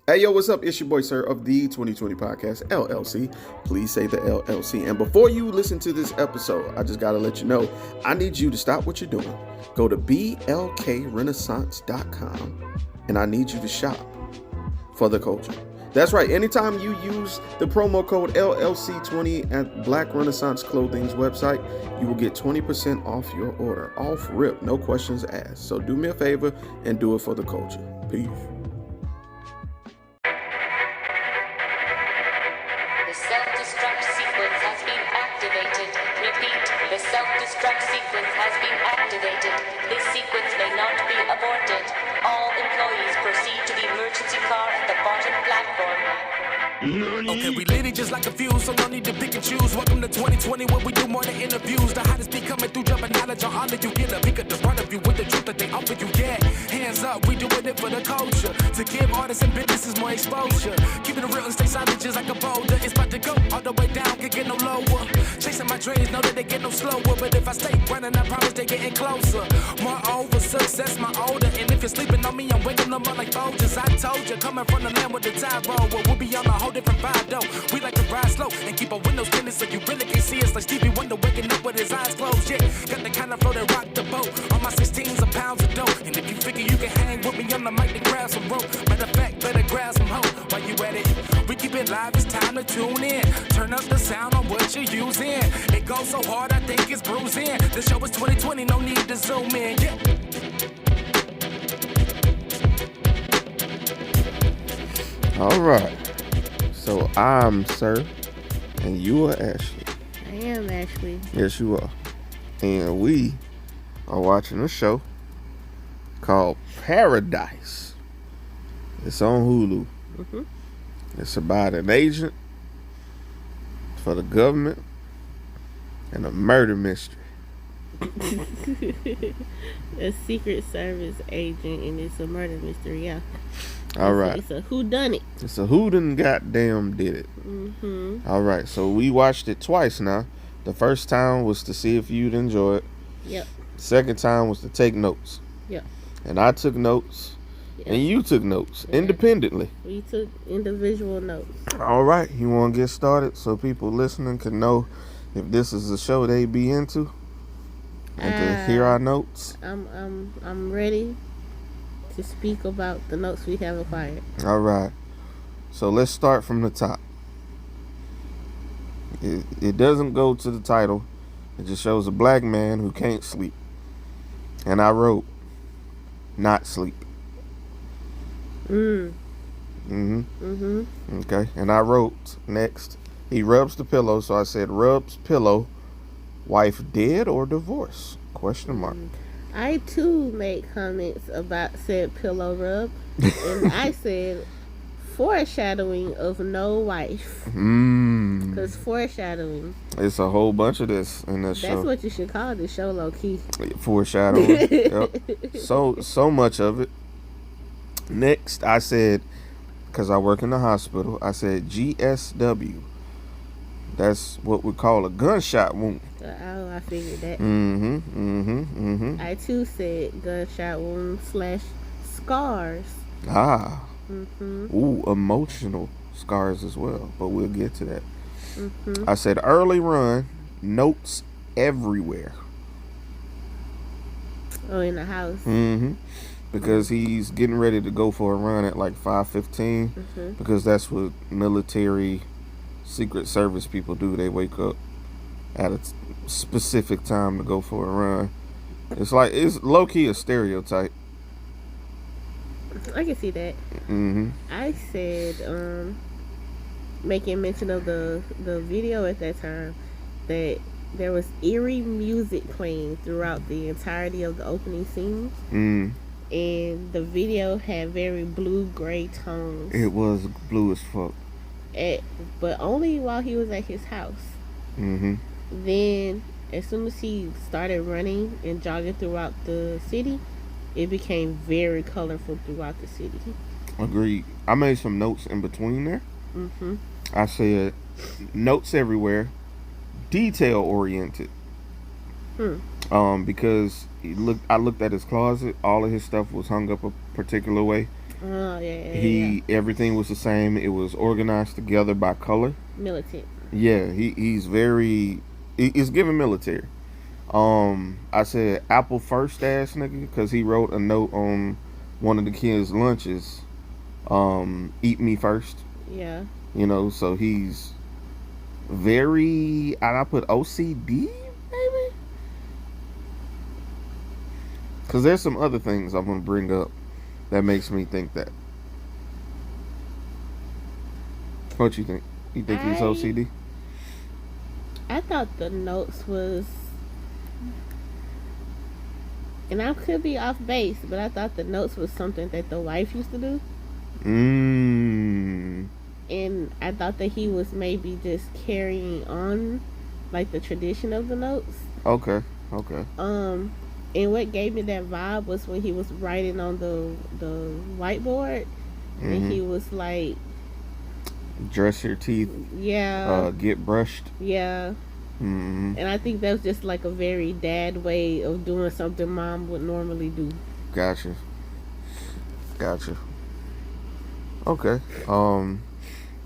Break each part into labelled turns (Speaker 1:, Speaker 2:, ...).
Speaker 1: Hey, yo, what's up? It's your boy, Sir, of the 2020 Podcast, LLC. Please say the LLC. And before you listen to this episode, I just got to let you know, I need you to stop what you're doing. Go to blkrenaissance.com, and I need you to shop for the culture. That's right. Anytime you use the promo code LLC20 at Black Renaissance Clothing's website, you will get 20% off your order. Off rip, no questions asked. So do me a favor and do it for the culture. Peace.
Speaker 2: The self-destruct sequence has been activated. Repeat, the self-destruct sequence has been activated. This sequence may not be aborted. All employees proceed to the emergency car at the bottom platform.
Speaker 3: Okay, we lit it just like a fuse, so no need to pick and choose. Welcome to 2020, where we do more than interviews. The hottest be coming through, jumping knowledge on all of you. Get a pick at the front of you with the truth that they offer you. Yeah, hands up, we doing it for the culture. To give artists and businesses more exposure. Keeping it real and stay solid just like a boulder. It's about to go all the way down, can't get no lower. Chasing my dreams, know that they get no slower. But if I stay running, I promise they getting closer. Moreover, success my older. And if you're sleeping on me, I'm waking them up like Folgers. I told you, coming from the land with the tide roll. Well, we'll be on a whole different vibe though. We like to ride slow and keep our windows tinted so you really can see us like Stevie Wonder waking up with his eyes closed. Yeah, got the kind of flow that rock the boat. On my 16s of pounds of dough. And if you figure you can hang with me on the mic, then grab some rope. Matter of fact, better grab some hope while you at it. We keep it live, it's time to tune in. Turn up the sound on what you're using. It goes so hard, I think it's bruising. The show is 2020, no need to zoom in. Yeah.
Speaker 1: All right. So I'm Sir, and you are Ashley.
Speaker 4: I am Ashley.
Speaker 1: Yes, you are. And we are watching a show called Paradise. It's on Hulu.
Speaker 4: Mm-hmm.
Speaker 1: It's about an agent for the government and a murder mystery.
Speaker 4: A Secret Service agent, and it's a murder mystery. Yeah.
Speaker 1: All right.
Speaker 4: It's a whodunit.
Speaker 1: It's a who done goddamn did it.
Speaker 4: Mm-hmm.
Speaker 1: All right. So we watched it twice now. The first time was to see if you'd enjoy it.
Speaker 4: Yep.
Speaker 1: Second time was to take notes.
Speaker 4: Yep.
Speaker 1: And I took notes.
Speaker 4: Yep.
Speaker 1: And you took notes
Speaker 4: Yeah.
Speaker 1: independently.
Speaker 4: We took individual notes.
Speaker 1: All right. You want to get started so people listening can know if this is a show they be into and to hear our notes.
Speaker 4: I'm ready to speak about the notes we have acquired.
Speaker 1: All right. So let's start from the top. It doesn't go to the title. It just shows a black man who can't sleep. And I wrote, not sleep. Mm-hmm. Okay. And I wrote next, he rubs the pillow. So I said, rubs pillow, wife dead or divorced? Question mark.
Speaker 4: I too made comments about said pillow rub, and I said foreshadowing of no wife. Because foreshadowing.
Speaker 1: It's a whole bunch of this in this show.
Speaker 4: That's what you should call the show, low key.
Speaker 1: Foreshadowing. Yep. So much of it. Next, I said, because I work in the hospital, I said GSW. That's what we call a gunshot wound.
Speaker 4: Oh, I figured that.
Speaker 1: I
Speaker 4: I too said gunshot wound / scars.
Speaker 1: Ooh, emotional scars as well, but we'll get to that. I said early run, notes everywhere.
Speaker 4: Oh, in the house.
Speaker 1: Because he's getting ready to go for a run at like 5:15, because that's what military Secret Service people do. They wake up at a specific time to go for a run. It's low-key a stereotype.
Speaker 4: I can see that. I said, making mention of the video at that time, that there was eerie music playing throughout the entirety of the opening scenes. And the video had very blue-gray tones.
Speaker 1: It was blue as fuck.
Speaker 4: But only while he was at his house. Then, as soon as he started running and jogging throughout the city, it became very colorful throughout the city.
Speaker 1: Agreed. I made some notes in between there. I said, notes everywhere, detail oriented.
Speaker 4: Hmm.
Speaker 1: Because I looked at his closet. All of his stuff was hung up a particular way.
Speaker 4: Oh yeah.
Speaker 1: Everything was the same. It was organized together by color.
Speaker 4: Militant.
Speaker 1: Yeah, he's very. He's giving military. I said Apple first ass nigga because he wrote a note on one of the kids' lunches. Eat me first.
Speaker 4: Yeah.
Speaker 1: You know, so he's very. And I put OCD maybe because there's some other things I'm gonna bring up that makes me think that. What you think? You think he's OCD?
Speaker 4: I thought the notes was, and I could be off base, but I thought the notes was something that the wife used to do. And I thought that he was maybe just carrying on like the tradition of the notes.
Speaker 1: Okay.
Speaker 4: And what gave me that vibe was when he was writing on the whiteboard, and he was like,
Speaker 1: dress your teeth.
Speaker 4: Yeah.
Speaker 1: Get brushed.
Speaker 4: Yeah. And I think that was just like a very dad way of doing something mom would normally do.
Speaker 1: Gotcha. Okay.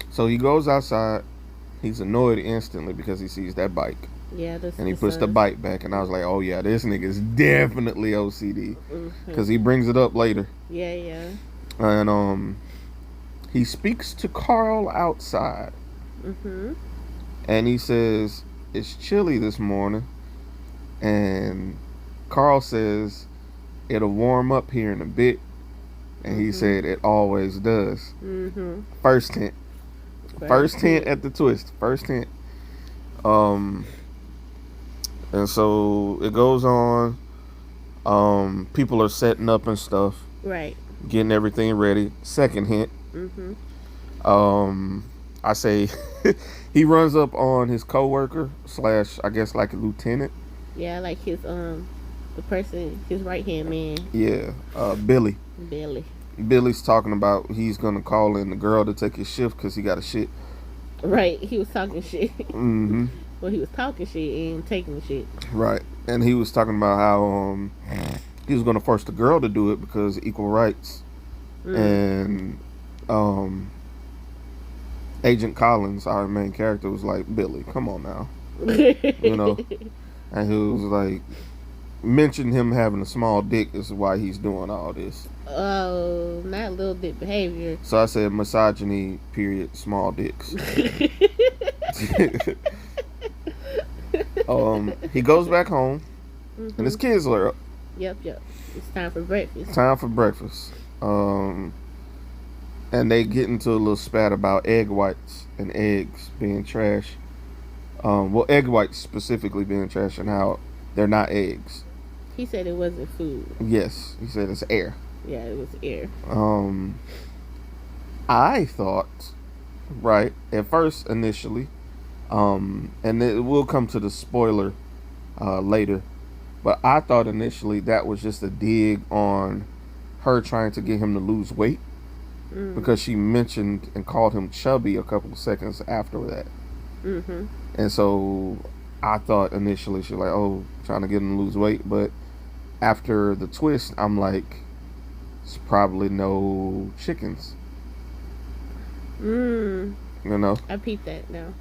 Speaker 1: So he goes outside. He's annoyed instantly because he sees that bike.
Speaker 4: Yeah.
Speaker 1: And he puts the bike back, and I was like, oh yeah, this nigga's definitely OCD because he brings it up later.
Speaker 4: Yeah.
Speaker 1: And he speaks to Carl outside. And he says, it's chilly this morning. And Carl says, it'll warm up here in a bit. And he said, it always does. First hint. First hint at the twist. First hint. And so it goes on. People are setting up and stuff.
Speaker 4: Right.
Speaker 1: Getting everything ready. Second hint. I say he runs up on his coworker / I guess like a lieutenant.
Speaker 4: Yeah, like his the person, his right hand man.
Speaker 1: Yeah, Billy. Billy's talking about he's gonna call in the girl to take his shift because he got a shit.
Speaker 4: Right, he was talking shit. Well, he was talking shit and taking shit.
Speaker 1: Right, and he was talking about how he was gonna force the girl to do it because equal rights. And Agent Collins, our main character, was like, Billy, come on now. You know? And he was like, mentioned him having a small dick is why he's doing all this.
Speaker 4: Oh, not little dick behavior.
Speaker 1: So I said misogyny, period, small dicks. He goes back home, and his kids are up.
Speaker 4: Yep. It's time for breakfast.
Speaker 1: And they get into a little spat about egg whites and eggs being trash. Well, egg whites specifically being trash and how they're not eggs.
Speaker 4: He said it wasn't food.
Speaker 1: Yes, he said it's air.
Speaker 4: Yeah, it was air.
Speaker 1: I thought, right, at first, initially, and we'll come to the spoiler later, but I thought initially that was just a dig on her trying to get him to lose weight. Because she mentioned and called him chubby a couple of seconds after that. And so I thought initially she was like, oh, trying to get him to lose weight. But after the twist, I'm like, it's probably no chickens. You know?
Speaker 4: I peeped that now.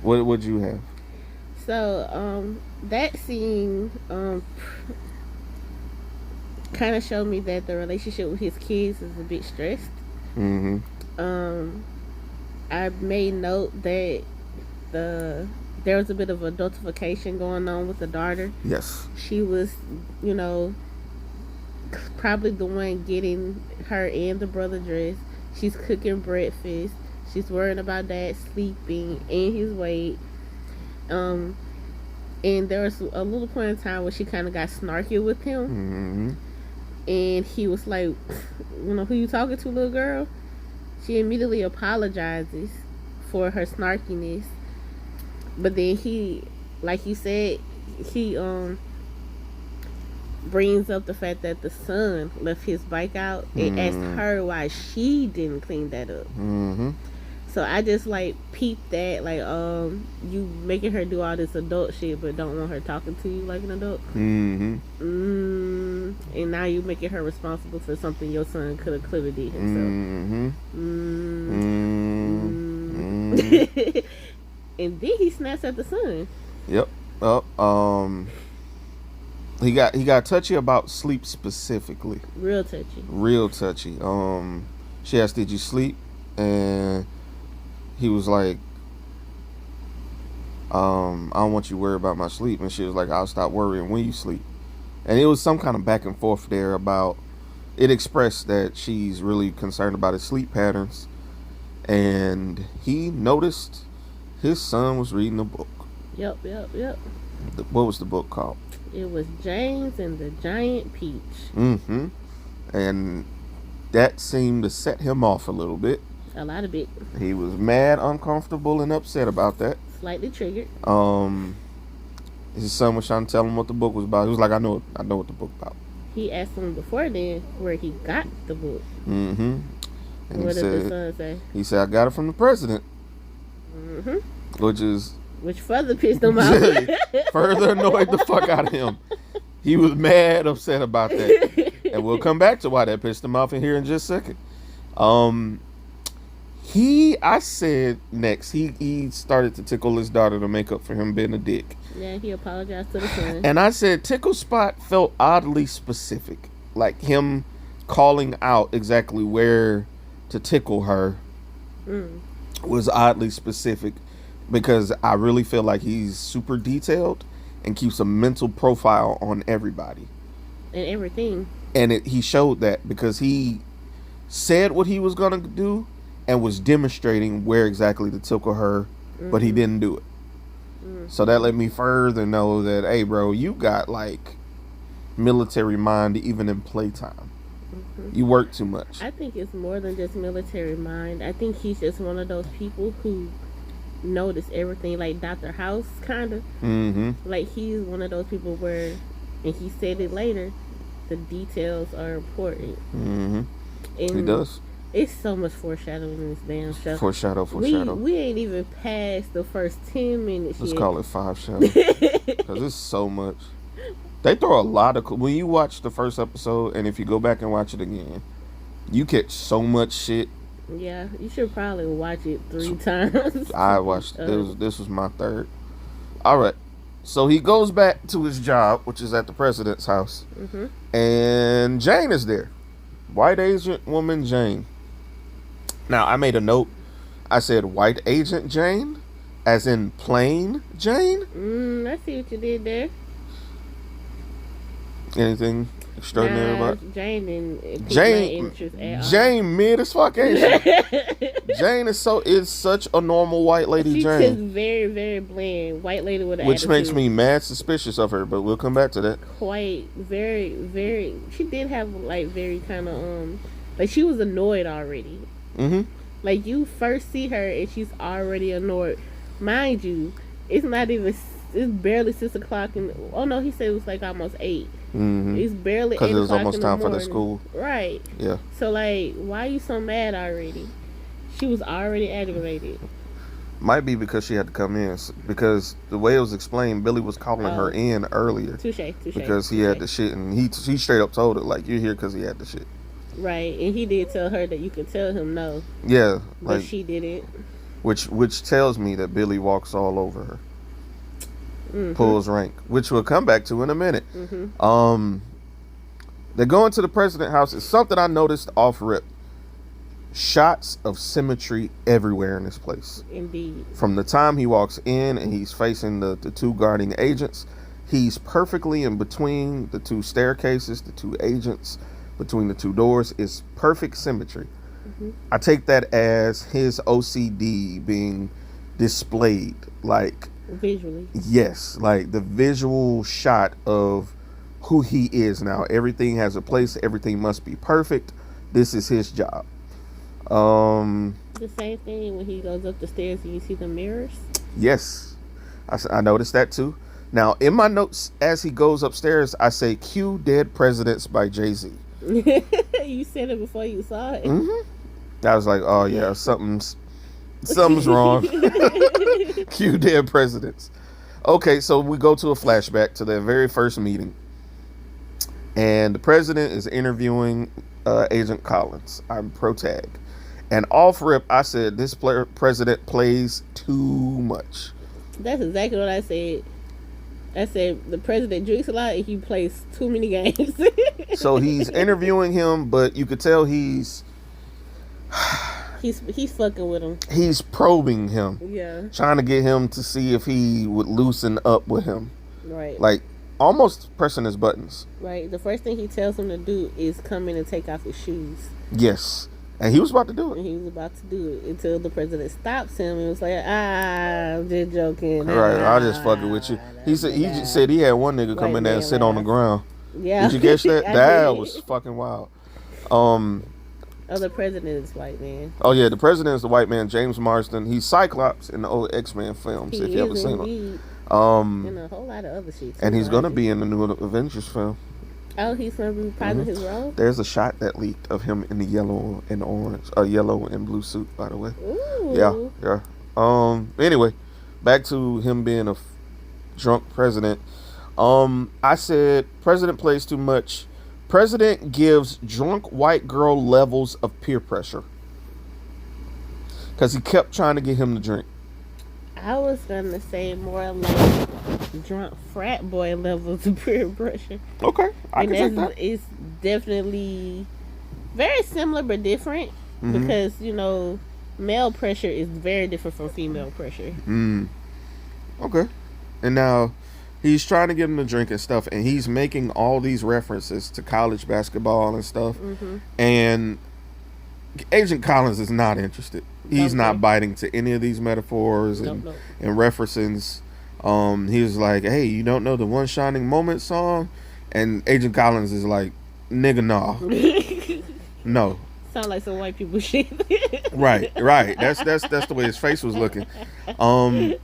Speaker 1: What would you have?
Speaker 4: So, that scene, kind of showed me that the relationship with his kids is a bit stressed. I made note that there was a bit of adultification going on with the daughter.
Speaker 1: Yes.
Speaker 4: She was, probably the one getting her and the brother dressed. She's cooking breakfast. She's worrying about dad sleeping and his weight. And there was a little point in time where she kind of got snarky with him. And he was like, who you talking to, little girl? She immediately apologizes for her snarkiness. But then he, like you said, he brings up the fact that the son left his bike out and asked her why she didn't clean that up. So I just like peeped that, like, you making her do all this adult shit but don't want her talking to you like an adult. And now you making her responsible for something your son could have clearly did himself. And then he snaps at the son.
Speaker 1: Yep. He got touchy about sleep specifically.
Speaker 4: Real touchy.
Speaker 1: Real touchy. She asked, "Did you sleep?" And he was like, "I don't want you to worry about my sleep." And she was like, "I'll stop worrying when you sleep." And it was some kind of back and forth there about it. Expressed that she's really concerned about his sleep patterns, and he noticed his son was reading a book.
Speaker 4: Yep.
Speaker 1: What was the book called?
Speaker 4: It was James and the Giant Peach.
Speaker 1: And that seemed to set him off a little bit.
Speaker 4: A lot of it.
Speaker 1: He was mad, uncomfortable, and upset about that.
Speaker 4: Slightly triggered.
Speaker 1: His son was trying to tell him what the book was about. He was like, I know what the book about.
Speaker 4: He asked him before then where he got the book.
Speaker 1: And
Speaker 4: what did the son say?
Speaker 1: He said, "I got it from the president." Which
Speaker 4: further pissed him off.
Speaker 1: Further annoyed the fuck out of him. He was mad, upset about that. And we'll come back to why that pissed him off in here in just a second. I said next, he started to tickle his daughter to make up for him being a dick.
Speaker 4: Yeah, he apologized to the son.
Speaker 1: And I said tickle spot felt oddly specific. Like him calling out exactly where to tickle her was oddly specific, because I really feel like he's super detailed and keeps a mental profile on everybody.
Speaker 4: And everything.
Speaker 1: And he showed that because he said what he was going to do and was demonstrating where exactly to tickle her, but he didn't do it. So that let me further know that, hey, bro, you got like military mind even in playtime. You work too much.
Speaker 4: I think it's more than just military mind. I think he's just one of those people who notice everything, like Dr. House, kind of. Like he's one of those people where, and he said it later, the details are important. And
Speaker 1: he does.
Speaker 4: It's so much foreshadowing in this damn show.
Speaker 1: Foreshadow.
Speaker 4: We ain't even past the first 10 minutes
Speaker 1: Let's
Speaker 4: yet.
Speaker 1: call it 5 shadow. Because it's so much. They throw a lot of... When you watch the first episode, and if you go back and watch it again, you catch so much shit.
Speaker 4: Yeah, you should probably watch it 3 times.
Speaker 1: I watched... This was my third. All right. So he goes back to his job, which is at the president's house. And Jane is there. White agent woman Jane. Now, I made a note. I said white agent Jane, as in plain Jane.
Speaker 4: I see what you did there.
Speaker 1: Anything extraordinary about
Speaker 4: Jane?
Speaker 1: Jane mid as fuck, ain't she? Jane is such a normal white lady.
Speaker 4: She's
Speaker 1: Jane,
Speaker 4: just very, very bland. White lady with an
Speaker 1: which
Speaker 4: attitude.
Speaker 1: makes me mad suspicious of her. But we'll come back to that.
Speaker 4: Quite very, very. She did have like very kind of like she was annoyed already. Like you first see her and she's already annoyed. Mind you, it's not even. It's barely 6 o'clock and he said it was like almost 8. It's barely 8 o'clock
Speaker 1: because it was almost time for
Speaker 4: the
Speaker 1: the school.
Speaker 4: Right.
Speaker 1: Yeah.
Speaker 4: So like, why are you so mad already? She was already aggravated.
Speaker 1: Might be because she had to come in, because the way it was explained, Billy was calling her in earlier.
Speaker 4: Touche.
Speaker 1: Because he had the shit, and he straight up told her like, "You're here because he had the shit."
Speaker 4: Right, and he did tell her that you could tell him no.
Speaker 1: Yeah,
Speaker 4: but she didn't.
Speaker 1: Which tells me that Billy walks all over her. Pulls rank, which we'll come back to in a minute. They go into the president's house. It's something I noticed off rip. Shots of symmetry everywhere in this place.
Speaker 4: Indeed.
Speaker 1: From the time he walks in and he's facing the 2 guarding agents, he's perfectly in between the 2 staircases, the 2 agents, between the 2 doors. It's perfect symmetry. I take that as his OCD being displayed, like
Speaker 4: visually.
Speaker 1: Yes, like the visual shot of who he is now. Everything has a place. Everything must be perfect. This is his job.
Speaker 4: The same thing when he goes up the stairs and you see the mirrors.
Speaker 1: Yes, I noticed that too. Now in my notes as he goes upstairs, I say "Cue Dead Presidents" by Jay-Z.
Speaker 4: You said it before you saw it.
Speaker 1: I was like, oh yeah, something's wrong. Cue Dead Presidents. Okay, so we go to a flashback to their very first meeting. and the president is interviewing Agent Collins. I'm pro tag. And off rip, I said, this president plays too much.
Speaker 4: That's exactly what I said. I said the president drinks a lot and he plays too many games.
Speaker 1: So he's interviewing him, but you could tell he's
Speaker 4: fucking with him.
Speaker 1: He's probing him.
Speaker 4: Yeah.
Speaker 1: Trying to get him to see if he would loosen up with him.
Speaker 4: Right.
Speaker 1: Like almost pressing his buttons.
Speaker 4: Right. The first thing he tells him to do is come in and take off his shoes.
Speaker 1: Yes. And he was about to do it.
Speaker 4: And he was about to do it until the president stops him and was like, I'm just joking.
Speaker 1: Right, I just fucking with you. He just said he had one nigga come in there and sit on the ground.
Speaker 4: Yeah.
Speaker 1: Did you catch that? That was fucking wild.
Speaker 4: The president is white man.
Speaker 1: Oh yeah, the president is the white man, James Marsden. He's Cyclops in the old X-Men films, if you ever seen him.
Speaker 4: And a whole lot of other shit.
Speaker 1: And he's gonna be in the new Avengers film.
Speaker 4: Oh, he's gonna be reprising his role?
Speaker 1: There's a shot that leaked of him in the yellow and orange, yellow and blue suit, by the way.
Speaker 4: Ooh.
Speaker 1: Yeah. Anyway, back to him being a drunk president. I said president plays too much. President gives drunk white girl levels of peer pressure because he kept trying to get him to drink.
Speaker 4: I was gonna say more like drunk frat boy levels of peer pressure.
Speaker 1: Okay, I can take that.
Speaker 4: It's definitely very similar but different because male pressure is very different from female pressure.
Speaker 1: Okay, and now he's trying to get him to drink and stuff, and he's making all these references to college basketball and stuff, and Agent Collins is not interested. He's not biting to any of these metaphors and references. He was like, hey, you don't know the One Shining Moment song? And Agent Collins is like, nigga, nah. No.
Speaker 4: Sound like some white people shit.
Speaker 1: Right. That's the way his face was looking. And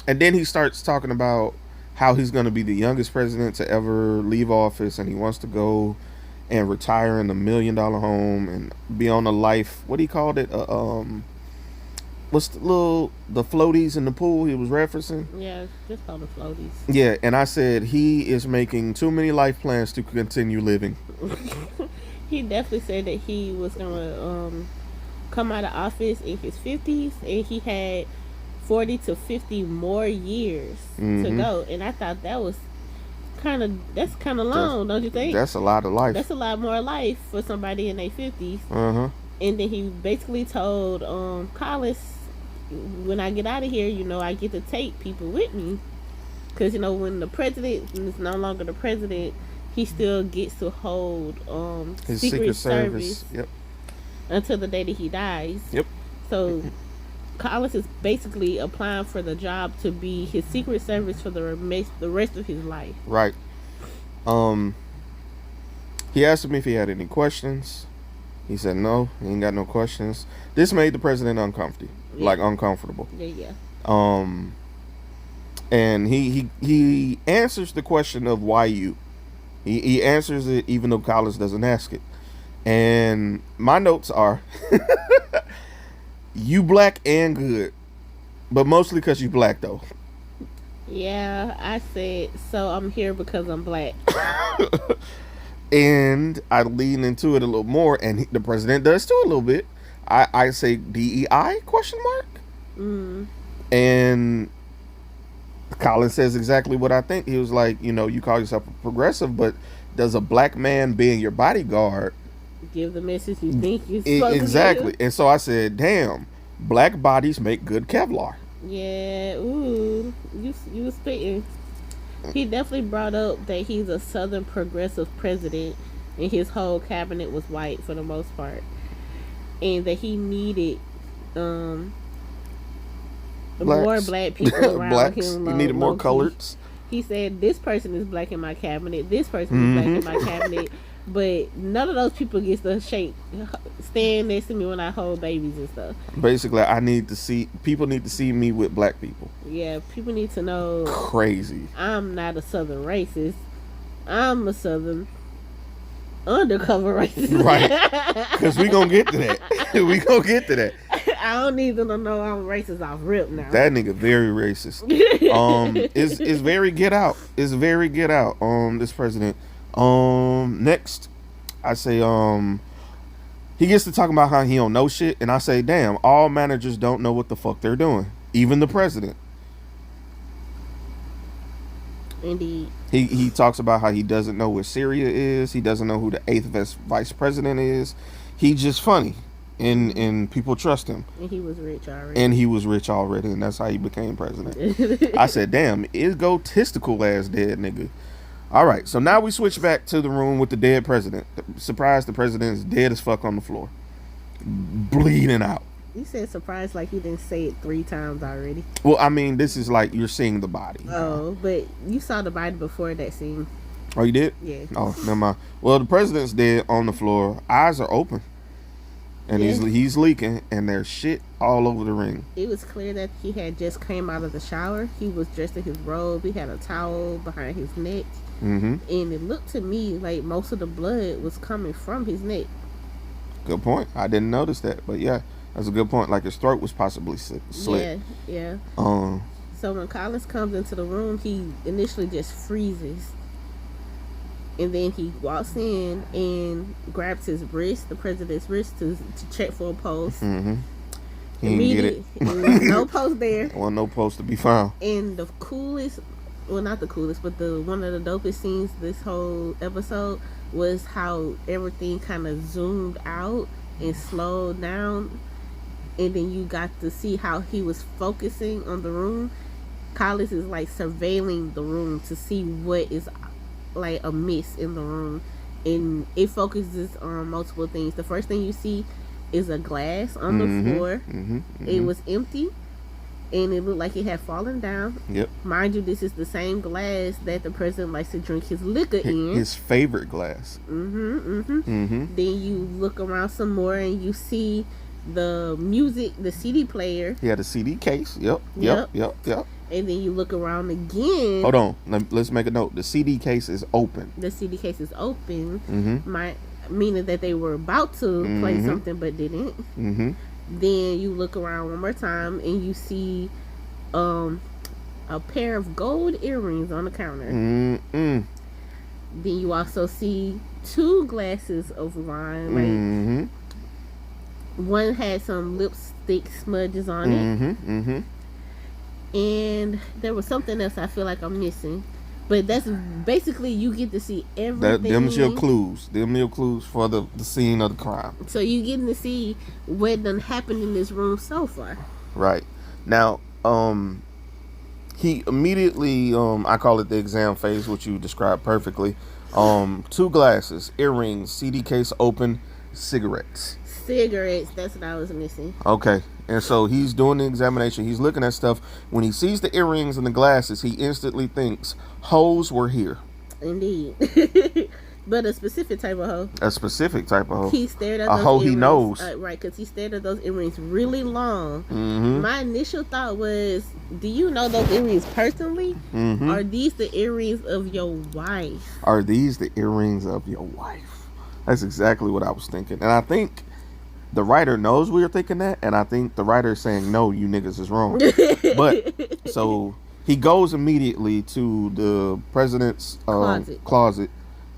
Speaker 1: then he starts talking about how he's going to be the youngest president to ever leave office, and he wants to go and retire in $1 million home and be on a life. What he called it? What's the floaties in the pool he was referencing?
Speaker 4: Yeah, just call the floaties.
Speaker 1: Yeah, and I said he is making too many life plans to continue living.
Speaker 4: He definitely said that he was gonna come out of office in his 50s, and he had 40 to 50 more years to go. And I thought that was kind of long, don't you think?
Speaker 1: That's a lot of life.
Speaker 4: That's a lot more life for somebody in their 50s. And then he basically told Collins, when I get out of here, I get to take people with me, because when the president is no longer the president, he still gets to hold
Speaker 1: his
Speaker 4: secret service.
Speaker 1: Yep.
Speaker 4: Until the day that he dies.
Speaker 1: Yep. So
Speaker 4: Collins is basically applying for the job to be his secret service for the rest of his life.
Speaker 1: Right. He asked him if he had any questions. He said no, he ain't got no questions. This made the president uncomfortable.
Speaker 4: Yeah.
Speaker 1: And he answers the question of why you. He answers it even though Collins doesn't ask it. And my notes are you black and good, but mostly because you black though.
Speaker 4: Yeah, I said so. I'm here because I'm black.
Speaker 1: And I lean into it a little more, and the president does too a little bit. I say DEI ? And Collins says exactly what I think. He was like, you call yourself a progressive, but does a black man being your bodyguard
Speaker 4: give the message you think you're supposed
Speaker 1: exactly
Speaker 4: to give?
Speaker 1: And so I said, damn, black bodies make good Kevlar.
Speaker 4: Yeah, ooh, you was spitting. He definitely brought up that he's a Southern progressive president, and his whole cabinet was white for the most part, and that he needed more black people around him.
Speaker 1: He needed more coloreds.
Speaker 4: He said, this person is black in my cabinet, this person is black in my cabinet, but none of those people gets to stand next to me when I hold babies and stuff.
Speaker 1: Basically, people need to see me with black people.
Speaker 4: Yeah, people need to know.
Speaker 1: Crazy.
Speaker 4: I'm not a Southern racist. I'm a Southern undercover racist. Right.
Speaker 1: Because we gonna get to that.
Speaker 4: I don't need them to know I'm racist off rip now.
Speaker 1: That nigga very racist. It's very get out. It's very get out. This president. Next, I say, he gets to talking about how he don't know shit, and I say, damn, all managers don't know what the fuck they're doing, even the president.
Speaker 4: Indeed.
Speaker 1: He talks about how he doesn't know where Syria is. He doesn't know who the 8th vice president is. He's just funny, and people trust him.
Speaker 4: And he was rich already.
Speaker 1: And that's how he became president. I said, damn, egotistical ass dead nigga. All right, so now we switch back to the room with the dead president. Surprise, the president is dead as fuck on the floor, bleeding out.
Speaker 4: You said surprise like you didn't say it 3 times already.
Speaker 1: Well, I mean, this is like you're seeing the body.
Speaker 4: Oh, but you saw the body before that scene.
Speaker 1: Oh, you did?
Speaker 4: Yeah.
Speaker 1: Oh, never mind. Well, the president's dead on the floor. Eyes are open. And he's leaking, and there's shit all over the ring.
Speaker 4: It was clear that he had just came out of the shower. He was dressed in his robe. He had a towel behind his neck.
Speaker 1: Mm-hmm.
Speaker 4: And it looked to me like most of the blood was coming from his neck.
Speaker 1: Good point. I didn't notice that, but yeah, that's a good point. Like his throat was possibly slit.
Speaker 4: Yeah. So when Collins comes into the room, he initially just freezes. And then he walks in and grabs his wrist, the president's wrist, to check for a pulse.
Speaker 1: Mm-hmm. He didn't get it.
Speaker 4: There was no pulse there.
Speaker 1: There wasn't no pulse to be found.
Speaker 4: And the coolest, well, not the coolest, but one of the dopest scenes this whole episode was how everything kind of zoomed out and slowed down. And then you got to see how he was focusing on the room. Collins is like surveilling the room to see what is like amiss in the room, and it focuses on multiple things. The first thing you see is a glass on the floor. It was empty, and it looked like it had fallen down.
Speaker 1: Yep.
Speaker 4: Mind you, this is the same glass that the president likes to drink his liquor in.
Speaker 1: His favorite glass.
Speaker 4: Then you look around some more, and you see the music, the CD player.
Speaker 1: He had a CD case. Yep.
Speaker 4: And then you look around again.
Speaker 1: Hold on. Let's make a note. The CD case is open.
Speaker 4: The CD case is open. Meaning that they were about to play something but didn't. Then you look around one more time and you see a pair of gold earrings on the counter. Then you also see 2 glasses of wine. One had some lipstick smudges on it. And there was something else I feel like I'm missing. But that's basically, you get to see everything.
Speaker 1: Them's your clues. Them your clues for the scene of the crime.
Speaker 4: So you getting to see what done happened in this room so far.
Speaker 1: Right. Now, he immediately, I call it the exam phase, which you described perfectly. 2 glasses, earrings, CD case open, cigarettes.
Speaker 4: That's what I was missing.
Speaker 1: Okay. And so he's doing the examination. He's looking at stuff. When he sees the earrings and the glasses, he instantly thinks hoes were here.
Speaker 4: Indeed. But a specific type of hoe.
Speaker 1: A specific type of hoe.
Speaker 4: He stared at
Speaker 1: a
Speaker 4: those
Speaker 1: hoe
Speaker 4: earrings,
Speaker 1: he knows.
Speaker 4: Right, because he stared at those earrings really long. My initial thought was, do you know those earrings personally? Are these the earrings of your wife?
Speaker 1: Are these the earrings of your wife? That's exactly what I was thinking. And I think the writer knows we were thinking that, and I think the writer is saying, no, you niggas is wrong. But, so, he goes immediately to the president's closet,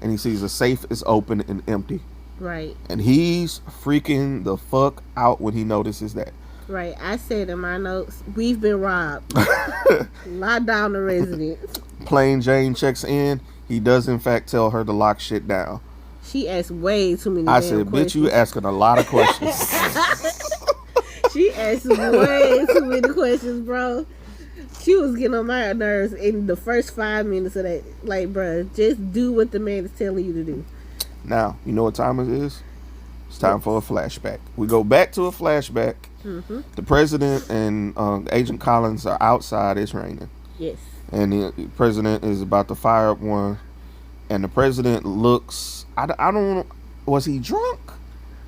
Speaker 1: and he sees a safe is open and empty.
Speaker 4: Right.
Speaker 1: And he's freaking the fuck out when he notices that.
Speaker 4: Right. I said in my notes, we've been robbed. Lock down the residence.
Speaker 1: Plain Jane checks in. He does, in fact, tell her to lock shit down.
Speaker 4: She asked way too many
Speaker 1: questions. Bitch, you asking a lot of questions.
Speaker 4: She asked way too many questions, bro. She was getting on my nerves in the first 5 minutes of that. Like, bro, just do what the man is telling you to do.
Speaker 1: Now, you know what time it is? It's time for a flashback. We go back to a flashback. The president and Agent Collins are outside. It's raining.
Speaker 4: Yes.
Speaker 1: And the president is about to fire up one. And the president looks, I don't, was he drunk?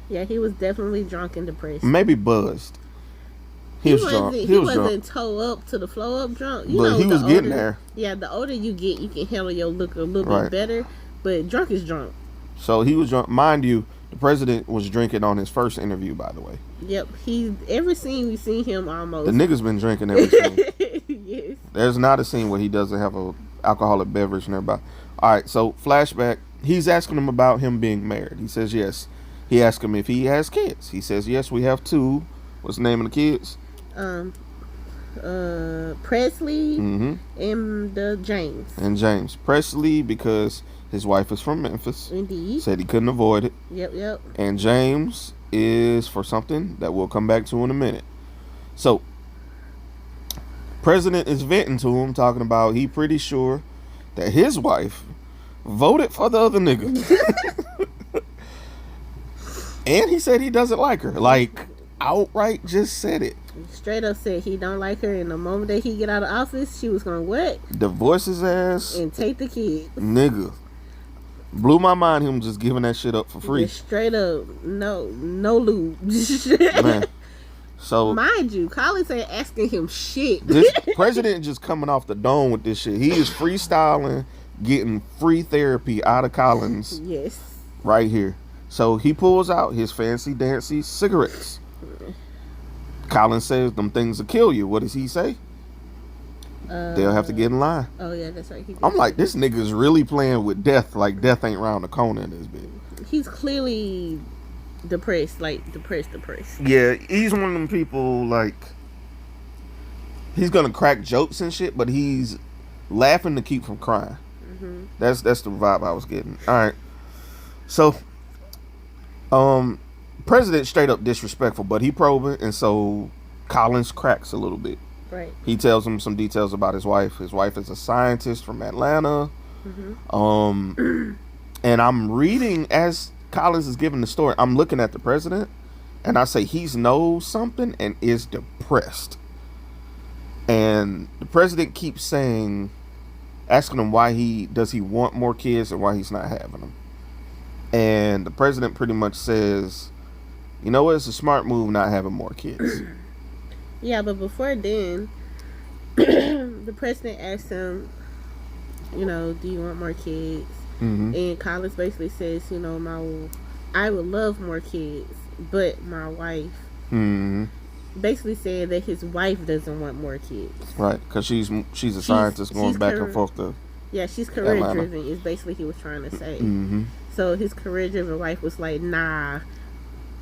Speaker 4: Yeah, he was definitely drunk and depressed.
Speaker 1: Maybe buzzed. He was drunk.
Speaker 4: He wasn't toe up to the flow up drunk.
Speaker 1: But he was getting there.
Speaker 4: Yeah, the older you get, you can handle your liquor a little bit better. But drunk is drunk.
Speaker 1: So he was drunk. Mind you, the president was drinking on his first interview, by the way.
Speaker 4: Yep. Every scene we seen him almost.
Speaker 1: The nigga's been drinking every scene.
Speaker 4: Yes.
Speaker 1: There's not a scene where he doesn't have a alcoholic beverage nearby. All right, so flashback. he's asking him about him being married. He says yes. He asks him if he has kids. He says yes, we have 2. What's the name of the kids?
Speaker 4: Presley and the James.
Speaker 1: And James. Presley, because his wife is from Memphis.
Speaker 4: Indeed.
Speaker 1: Said he couldn't avoid it.
Speaker 4: Yep.
Speaker 1: And James is for something that we'll come back to in a minute. So, President is venting to him, talking about he pretty sure that his wife voted for the other nigga. And he said he doesn't like her. Like, outright just said it.
Speaker 4: Straight up said he don't like her, and the moment that he get out of office, she was gonna what?
Speaker 1: Divorce his ass.
Speaker 4: And take the kid.
Speaker 1: Nigga. Blew my mind him just giving that shit up for free.
Speaker 4: Just straight up, no lube.
Speaker 1: Man. So
Speaker 4: mind you, Collins ain't asking him shit.
Speaker 1: This president just coming off the dome with this shit. He is freestyling, getting free therapy out of Collins.
Speaker 4: Yes.
Speaker 1: Right here. So he pulls out his fancy dancy cigarettes. Collins says them things will kill you. What does he say? They'll have to get in line.
Speaker 4: Oh yeah, that's right.
Speaker 1: I'm like, this nigga's really playing with death. Like death ain't around the corner in this bitch.
Speaker 4: He's clearly depressed. Depressed.
Speaker 1: Yeah, he's one of them people, like, he's gonna crack jokes and shit, but he's laughing to keep from crying. That's the vibe I was getting. All right, so president straight up disrespectful, but he probing, and so Collins cracks a little bit.
Speaker 4: Right.
Speaker 1: He tells him some details about his wife. His wife is a scientist from Atlanta. And I'm reading as Collins is giving the story. I'm looking at the president, and I say he's knows something and is depressed. And the president keeps saying, asking him why he want more kids and why he's not having them. And the president pretty much says, you know what, it's a smart move not having more kids.
Speaker 4: Yeah, but before then, the president asked him, do you want more kids? And Collins basically says, I would love more kids, but my wife. Basically saying that his wife doesn't want more kids. Right,
Speaker 1: because she's a scientist going back and forth to.
Speaker 4: Yeah, she's career driven. Is basically he was trying to say. So his career driven wife was like, nah.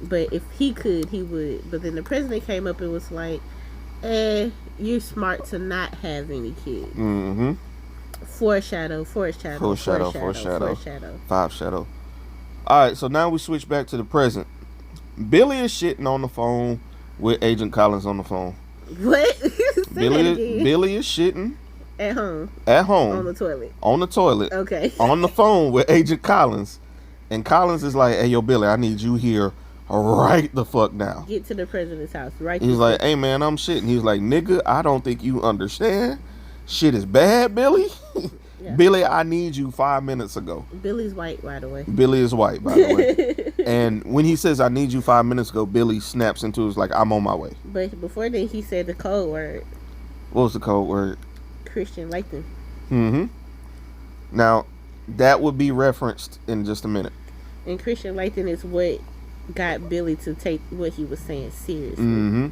Speaker 4: But if he could, he would. But then the president came up and was like, you're smart to not have any kids. Foreshadow.
Speaker 1: 5 shadow. Alright, so now we switch back to the present. Billy is shitting on the phone with Agent Collins on the phone.
Speaker 4: What?
Speaker 1: Billy is shitting.
Speaker 4: At home.
Speaker 1: On the toilet.
Speaker 4: Okay.
Speaker 1: On the phone with Agent Collins. And Collins is like, hey, yo, Billy, I need you here right the fuck now.
Speaker 4: Get to the president's house. Right.
Speaker 1: He's like, hey, man, I'm shitting. He's like, nigga, I don't think you understand. Shit is bad, Billy. Yeah. Billy, I need you 5 minutes ago.
Speaker 4: Billy's white, by the way.
Speaker 1: Billy is white, by the way. And when he says, I need you 5 minutes ago, Billy snaps into his like, I'm on my way.
Speaker 4: But before then, he said the code word.
Speaker 1: What was the code word?
Speaker 4: Christian Latham.
Speaker 1: Now, that would be referenced in just a minute.
Speaker 4: And Christian Latham is what got Billy to take what he was saying seriously.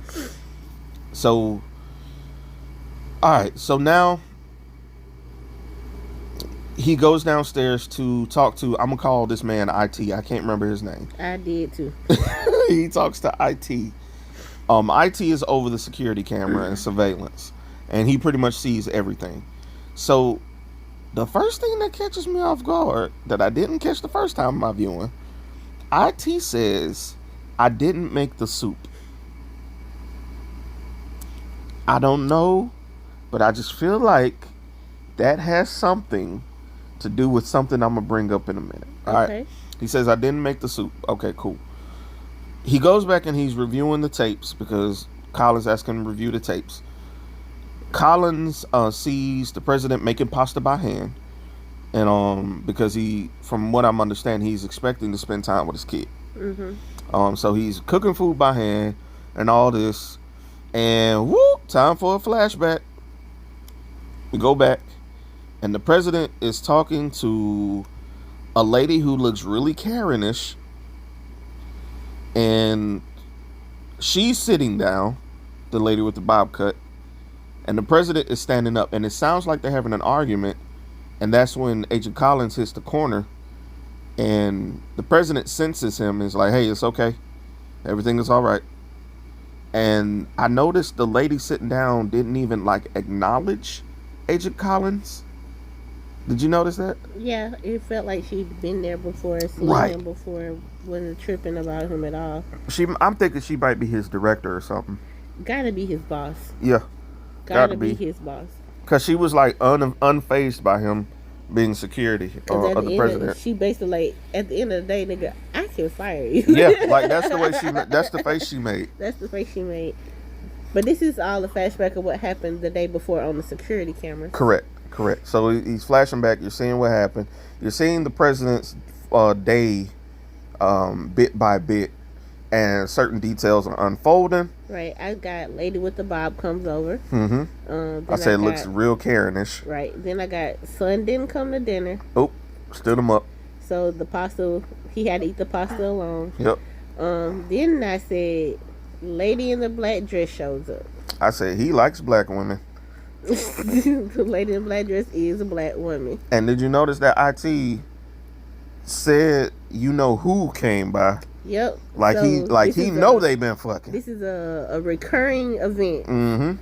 Speaker 1: So, alright, so now he goes downstairs to talk to, I'm gonna call this man IT. I can't remember his name.
Speaker 4: I did too.
Speaker 1: He talks to IT. IT is over the security camera and surveillance, and he pretty much sees everything. So the first thing that catches me off guard that I didn't catch the first time my viewing, IT says, I didn't make the soup. I don't know, but I just feel like that has something to do with something I'm gonna bring up in a minute. All right. He says, I didn't make the soup. Okay, cool. He goes back and he's reviewing the tapes because Collins asked him to review the tapes. Collins sees the president making pasta by hand, and because he, from what I'm understanding, he's expecting to spend time with his kid. So he's cooking food by hand and all this, and whoop, time for a flashback. We go back, and the president is talking to a lady who looks really Karen-ish, and she's sitting down, the lady with the bob cut, and the president is standing up, and it sounds like they're having an argument, and that's when Agent Collins hits the corner And the president senses him and is like, hey, it's okay. Everything is all right. And I noticed the lady sitting down didn't even like acknowledge Agent Collins. Did you notice that?
Speaker 4: Yeah, it felt like she'd been there before, seen
Speaker 1: Right.
Speaker 4: him before, wasn't tripping about him at all.
Speaker 1: I'm thinking she might be his director or something.
Speaker 4: Gotta be his boss.
Speaker 1: Yeah.
Speaker 4: Gotta be his boss.
Speaker 1: Because she was like unfazed by him being security of the president.
Speaker 4: She basically like, at the end of the day, nigga, I can fire you.
Speaker 1: Yeah, like that's the face she made.
Speaker 4: That's the face she made. But this is all a flashback of what happened the day before on the security camera.
Speaker 1: Correct. So he's flashing back. You're seeing what happened. You're seeing the president's day bit by bit, and certain details are unfolding.
Speaker 4: Right. I got Lady with the Bob comes over.
Speaker 1: I said it looks real Karen-ish.
Speaker 4: Right. Then I got son didn't come to dinner.
Speaker 1: Oh, stood him up.
Speaker 4: So the pasta, he had to eat the pasta alone.
Speaker 1: Yep.
Speaker 4: Then I said lady in the black dress shows up.
Speaker 1: I said he likes black women.
Speaker 4: The lady in the black dress is a black woman.
Speaker 1: And did you notice that IT said you know who came by?
Speaker 4: Yep.
Speaker 1: Like
Speaker 4: so
Speaker 1: he know they been fucking.
Speaker 4: This is a recurring event.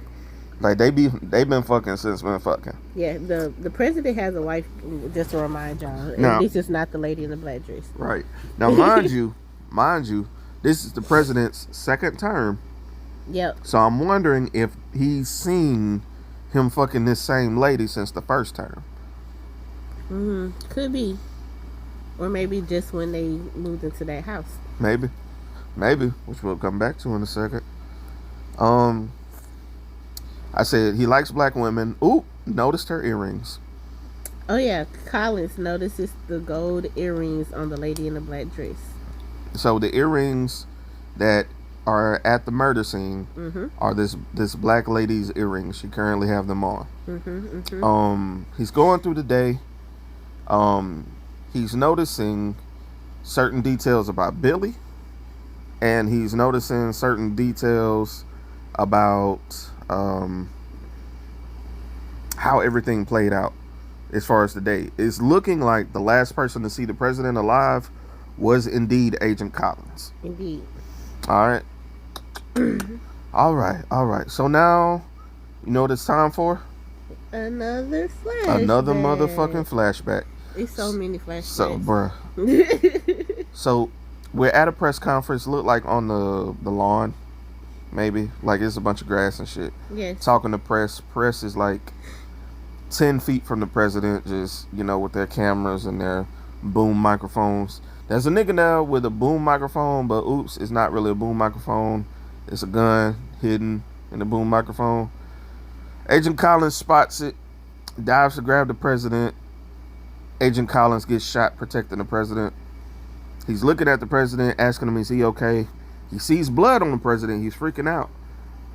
Speaker 1: Like they been fucking since been fucking.
Speaker 4: Yeah, the president has a wife, just to remind y'all.
Speaker 1: Now,
Speaker 4: this is not the lady in the black dress.
Speaker 1: Right. Now mind you, this is the president's second term.
Speaker 4: Yep.
Speaker 1: So I'm wondering if he's seen him fucking this same lady since the first term.
Speaker 4: Could be. Or maybe just when they moved into that house.
Speaker 1: Maybe, which we'll come back to in a second. I said he likes black women. Ooh, noticed her earrings.
Speaker 4: Oh yeah, Collins notices the gold earrings on the lady in the black dress.
Speaker 1: So the earrings that are at the murder scene are this black lady's earrings. She currently have them on. He's going through the day. He's noticing certain details about Billy, and he's noticing certain details about how everything played out as far as the day. It's looking like the last person to see the president alive was indeed Agent Collins.
Speaker 4: Indeed.
Speaker 1: All right. All right. So now, you know what it's time for?
Speaker 4: Another flashback.
Speaker 1: Another motherfucking flashback.
Speaker 4: It's so many flashbacks.
Speaker 1: So, bruh. So, we're at a press conference, look like on the lawn, maybe. Like, it's a bunch of grass and shit.
Speaker 4: Yes.
Speaker 1: Talking to press. Press is like 10 feet from the president, just, with their cameras and their boom microphones. There's a nigga now with a boom microphone, but oops, it's not really a boom microphone. It's a gun hidden in the boom microphone. Agent Collins spots it, dives to grab the president. Agent Collins gets shot protecting the president. He's looking at the president, asking him, is he okay? He sees blood on the president. He's freaking out.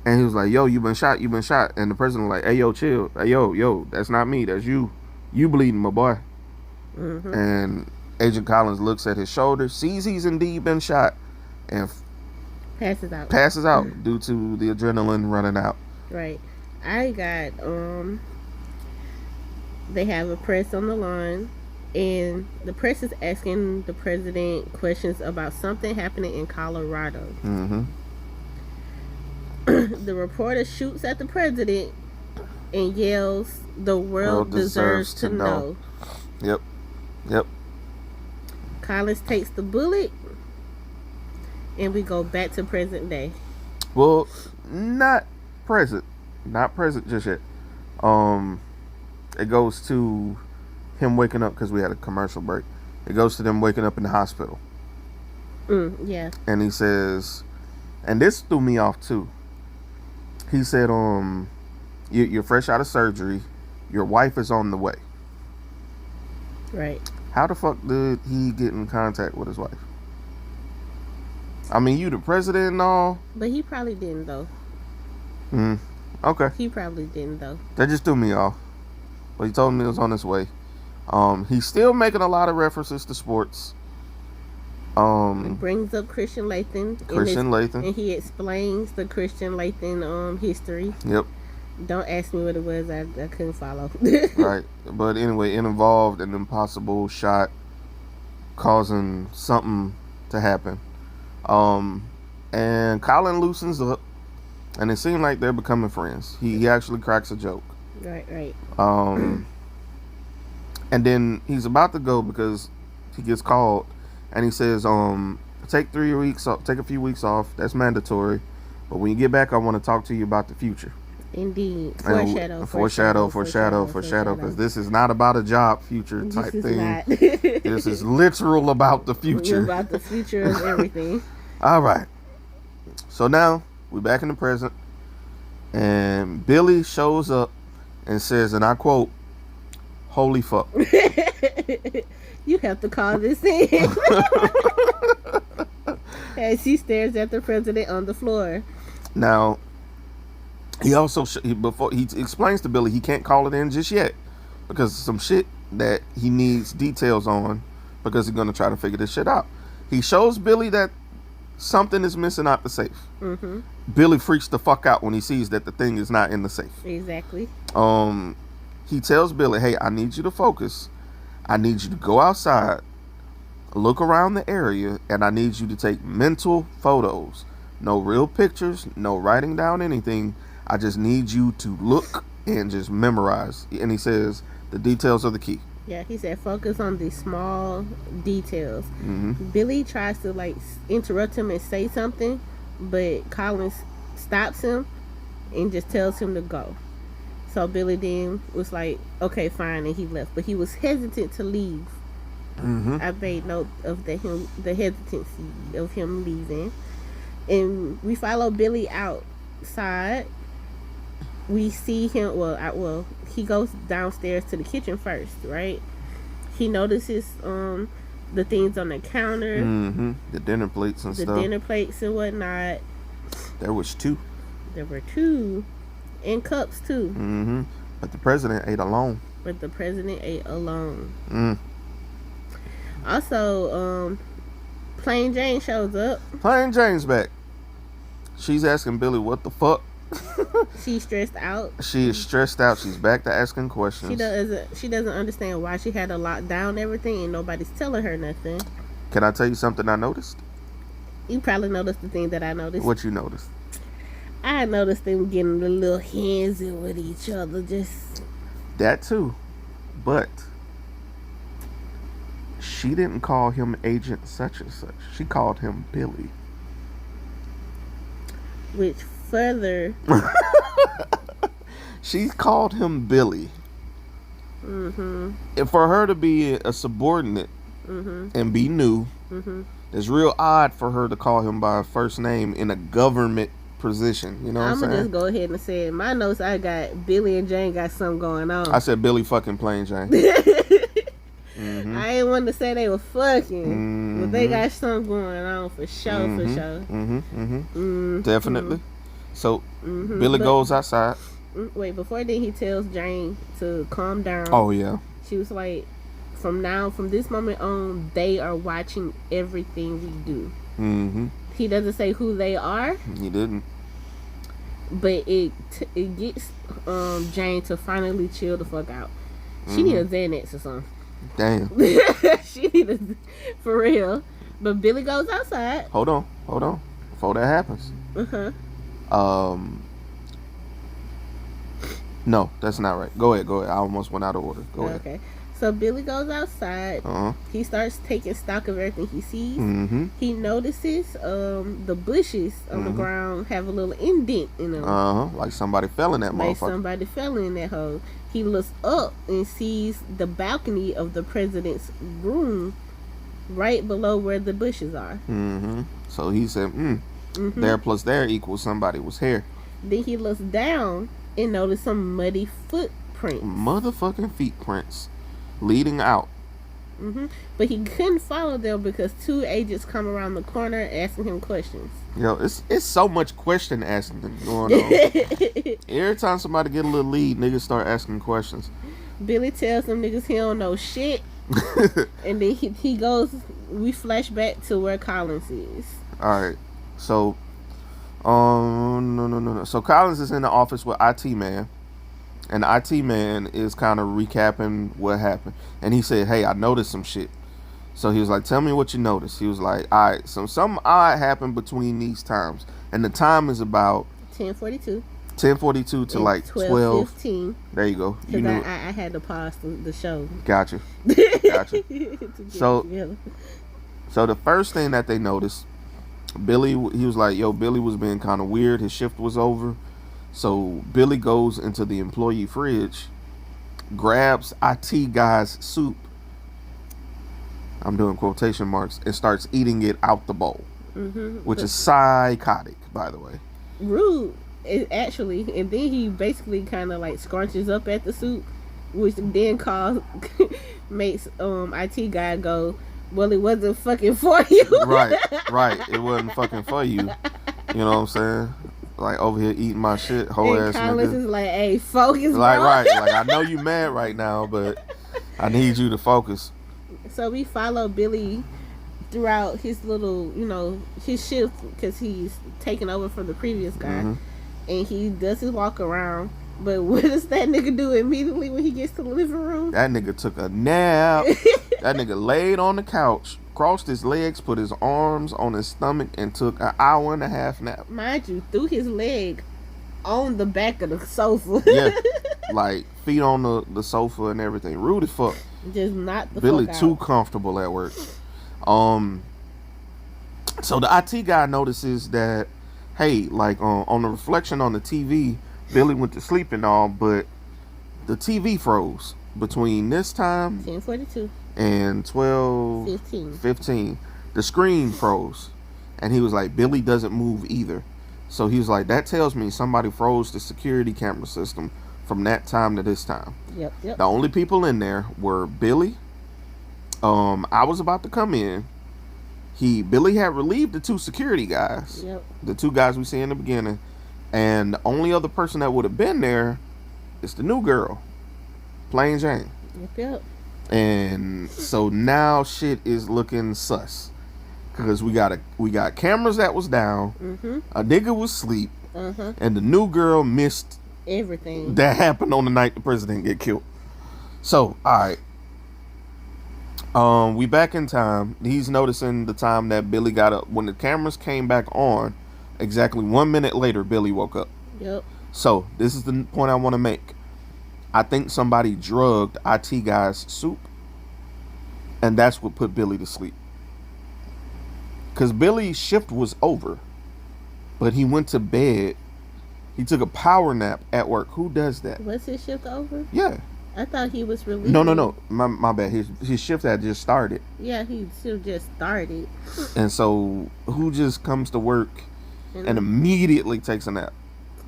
Speaker 1: And he was like, yo, you been shot. And the president was like, hey, yo, chill. Hey, yo, that's not me. That's you. You bleeding, my boy. And Agent Collins looks at his shoulder, sees he's indeed been shot, and passes out due to the adrenaline running out.
Speaker 4: Right. I got they have a press on the line, and the press is asking the president questions about something happening in Colorado. The reporter shoots at the president and yells, the world deserves to know.
Speaker 1: Yep.
Speaker 4: Collins takes the bullet, and we go back to present day.
Speaker 1: Well, not present just yet. It goes to him waking up because we had a commercial break. It goes to them waking up in the hospital.
Speaker 4: Yeah.
Speaker 1: And he says, and this threw me off too. He said, you're fresh out of surgery. Your wife is on the way.
Speaker 4: Right.
Speaker 1: How the fuck did he get in contact with his wife? I mean, you the president and all.
Speaker 4: But he probably didn't, though.
Speaker 1: Okay.
Speaker 4: He probably didn't, though.
Speaker 1: That just threw me off. But he told me it was on his way. He's still making a lot of references to sports.
Speaker 4: He brings up Christian Latham.
Speaker 1: Latham.
Speaker 4: And he explains the Christian Latham history.
Speaker 1: Yep.
Speaker 4: Don't ask me what it was. I couldn't follow.
Speaker 1: Right. But anyway, it involved an impossible shot causing something to happen. And Colin loosens up, and it seems like they're becoming friends. He actually cracks a joke.
Speaker 4: Right.
Speaker 1: And then he's about to go because he gets called, and he says, take 3 weeks off, take a few weeks off. That's mandatory. But when you get back, I want to talk to you about the future.
Speaker 4: Indeed.
Speaker 1: Foreshadow. Because this is not about a job future type thing. This is literal about the future.
Speaker 4: About the future of everything.
Speaker 1: All right. So now we're back in the present, and Billy shows up and says, and I quote, "Holy fuck."
Speaker 4: You have to call this in. As he stares at the president on the floor.
Speaker 1: Now, he also before he explains to Billy he can't call it in just yet because of some shit that he needs details on because he's gonna try to figure this shit out. He shows Billy that something is missing out the safe. Mm-hmm. Billy freaks the fuck out when he sees that the thing is not in the safe.
Speaker 4: Exactly.
Speaker 1: He tells Billy, "Hey, I need you to focus. I need you to go outside, look around the area, and I need you to take mental photos. No real pictures, no writing down anything. I just need you to look and just memorize." And he says, the details are the key.
Speaker 4: Yeah, he said focus on the small details. Mm-hmm. Billy tries to interrupt him and say something, but Collins stops him and just tells him to go. So Billy then was like, okay, fine, and he left. But he was hesitant to leave. Mm-hmm. I made note of the hesitancy of him leaving. And we follow Billy outside. We see him, he goes downstairs to the kitchen first, right? He notices the things on the counter.
Speaker 1: Mm-hmm. The dinner plates and stuff.
Speaker 4: The dinner plates and whatnot.
Speaker 1: There was 2.
Speaker 4: There were 2. And cups, too.
Speaker 1: Mm-hmm. But the president ate alone. Mm.
Speaker 4: Also, Plain Jane shows up.
Speaker 1: Plain Jane's back. She's asking Billy what the fuck.
Speaker 4: She's stressed out.
Speaker 1: She is stressed out. She's back to asking questions.
Speaker 4: She doesn't understand why she had to lock down everything and nobody's telling her nothing.
Speaker 1: Can I tell you something I noticed?
Speaker 4: You probably noticed the thing that I noticed.
Speaker 1: What you noticed?
Speaker 4: I noticed them getting the little hands in with each other. Just
Speaker 1: that too, but she didn't call him Agent such and such. She called him Billy.
Speaker 4: Which further...
Speaker 1: She called him Billy. Mm-hmm. And for her to be a subordinate and be new, it's real odd for her to call him by a first name in a government position. You know what I'm saying?
Speaker 4: I'm gonna just go ahead and say in my notes I got Billy and Jane got something going on.
Speaker 1: I said Billy fucking Plain Jane.
Speaker 4: I ain't want to say they were fucking, but they got something going on for sure.
Speaker 1: Definitely. So Billy goes outside.
Speaker 4: Wait, before then he tells Jane to calm down.
Speaker 1: Oh yeah.
Speaker 4: She was like, from this moment on, they are watching everything we do. Mm-hmm. He doesn't say who they are.
Speaker 1: He didn't.
Speaker 4: But it gets Jane to finally chill the fuck out. She need a Xanax or something.
Speaker 1: Damn.
Speaker 4: She need a, for real. But Billy goes outside.
Speaker 1: Hold on. Before that happens. No, that's not right. Go ahead. I almost went out of order. Go ahead.
Speaker 4: Okay. So Billy goes outside. He starts taking stock of everything he sees. He notices the bushes on the ground have a little indent in them.
Speaker 1: Like somebody fell in that motherfucker. He looks up and sees the balcony of the president's room right below where the bushes are. So he said, there plus there equals somebody was here.
Speaker 4: Then he looks down and notices some muddy footprints.
Speaker 1: Motherfucking footprints leading out.
Speaker 4: But he couldn't follow them because 2 agents come around the corner asking him questions.
Speaker 1: Yo, it's so much question asking going on. Every time somebody get a little lead, niggas start asking questions.
Speaker 4: Billy tells them niggas he don't know shit. And then he goes, we flash back to where Collins is.
Speaker 1: Alright. So no. So Collins is in the office with IT Man. And the IT Man is kind of recapping what happened. And he said, hey, I noticed some shit. So he was like, tell me what you noticed. He was like, all right, so something odd happened between these times. And the time is about
Speaker 4: 10:42.
Speaker 1: 10:42 to like
Speaker 4: 12:15.
Speaker 1: There you go. You
Speaker 4: Because
Speaker 1: knew.
Speaker 4: I had to pause the show.
Speaker 1: Gotcha. So the first thing that they noticed, Billy, he was like, yo, Billy was being kind of weird. His shift was over. So Billy goes into the employee fridge, grabs IT guy's soup, I'm doing quotation marks, and starts eating it out the bowl, which is psychotic, by the way.
Speaker 4: Rude, actually. And then he basically kind of like scrunches up at the soup, which then makes IT guy go, well, it wasn't fucking for you.
Speaker 1: Right. It wasn't fucking for you. You know what I'm saying? Like, over here eating my shit, whole ass
Speaker 4: Collins
Speaker 1: nigga.
Speaker 4: is like, hey, focus,
Speaker 1: like,
Speaker 4: bro.
Speaker 1: Right. Like, I know you mad right now, but I need you to focus.
Speaker 4: So we follow Billy throughout his little, his shift, because he's taking over from the previous guy. And he does his walk around. But what does that nigga do immediately when he gets to the living room?
Speaker 1: That nigga took a nap. That nigga laid on the couch, crossed his legs, put his arms on his stomach, and took an hour and a half nap.
Speaker 4: Mind you, threw his leg on the back of the sofa.
Speaker 1: Yeah, like feet on the sofa and everything. Rude as fuck.
Speaker 4: Just not the
Speaker 1: Billy
Speaker 4: fuck out.
Speaker 1: too comfortable at work. So the IT guy notices that, hey, like on the reflection on the TV, Billy went to sleep and all, but the TV froze between this time
Speaker 4: 10:42
Speaker 1: and 12:15. The screen froze, and he was like, Billy doesn't move either. So he was like, that tells me somebody froze the security camera system from that time to this time.
Speaker 4: Yep.
Speaker 1: The only people in there were Billy. I was about to come in. Billy had relieved the two security guys.
Speaker 4: Yep.
Speaker 1: The two guys we see in the beginning. And the only other person that would have been there is the new girl, Plain Jane.
Speaker 4: Yep.
Speaker 1: And so now shit is looking sus, because we got cameras that was down, a nigga was asleep, and the new girl missed
Speaker 4: everything
Speaker 1: that happened on the night the president get killed. So all right, we back in time. He's noticing the time that Billy got up when the cameras came back on. Exactly 1 minute later, Billy woke up.
Speaker 4: Yep.
Speaker 1: So this is the point I want to make. I think somebody drugged IT guy's soup, and that's what put Billy to sleep. Because Billy's shift was over, but he went to bed. He took a power nap at work. Who does that?
Speaker 4: Was his shift over?
Speaker 1: Yeah.
Speaker 4: I thought he was released.
Speaker 1: No. My bad. His shift had just started.
Speaker 4: Yeah, he should have just started.
Speaker 1: And so who just comes to work and immediately takes a nap?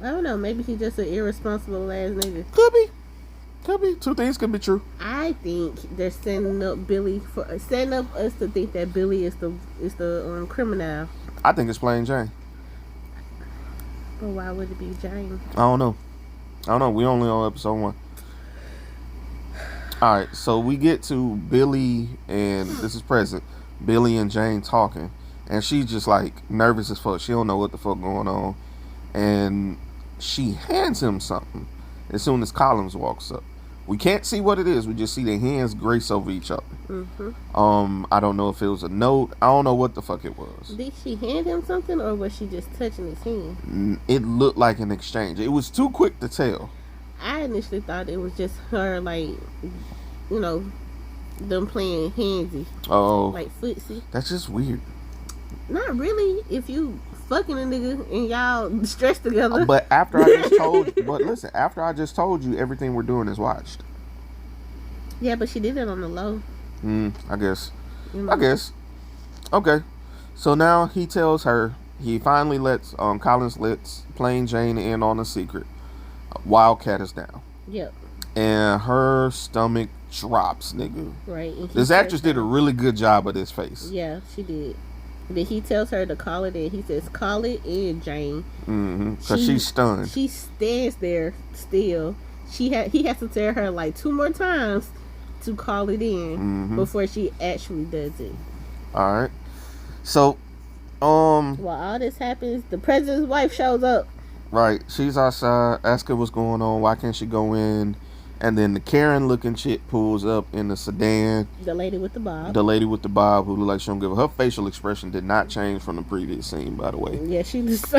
Speaker 4: I don't know. Maybe he's just an irresponsible ass nigga.
Speaker 1: Could be. Two things could be true.
Speaker 4: I think they're setting up us to think that Billy is the criminal.
Speaker 1: I think it's Plain Jane.
Speaker 4: But why would it be Jane?
Speaker 1: I don't know. We only on episode 1. All right, so we get to Billy, and this is present. Billy and Jane talking, and she's just like nervous as fuck. She don't know what the fuck going on, and she hands him something as soon as Collins walks up. We can't see what it is. We just see their hands grace over each other. I don't know if it was a note. I don't know what the fuck it was.
Speaker 4: Did she hand him something, or was she just touching his hand?
Speaker 1: It looked like an exchange. It was too quick to tell.
Speaker 4: I initially thought it was just her, like, them playing handsy.
Speaker 1: Oh,
Speaker 4: like footsie.
Speaker 1: That's just weird.
Speaker 4: Not really. If you fucking a nigga and y'all stretched together.
Speaker 1: But after I just told you everything we're doing is watched.
Speaker 4: Yeah, but she did it on the low.
Speaker 1: I guess. Okay. So now he tells her, he finally Collins lets Plain Jane in on a secret. Wildcat is down.
Speaker 4: Yep.
Speaker 1: And her stomach drops, nigga.
Speaker 4: Right.
Speaker 1: This actress did a really good job of this face.
Speaker 4: Yeah, she did. Then he tells her to call it in. He says, call it in, Jane.
Speaker 1: Because she's stunned.
Speaker 4: She stands there still. He has to tell her like 2 more times to call it in before she actually does it.
Speaker 1: Alright. So,
Speaker 4: while all this happens, the president's wife shows up.
Speaker 1: Right. She's outside asking what's going on. Why can't she go in? And then the Karen-looking chick pulls up in the sedan.
Speaker 4: The lady with the bob.
Speaker 1: The lady with the bob, who looked like she don't give a... Her facial expression did not change from the previous scene, by the way.
Speaker 4: Yeah, she just...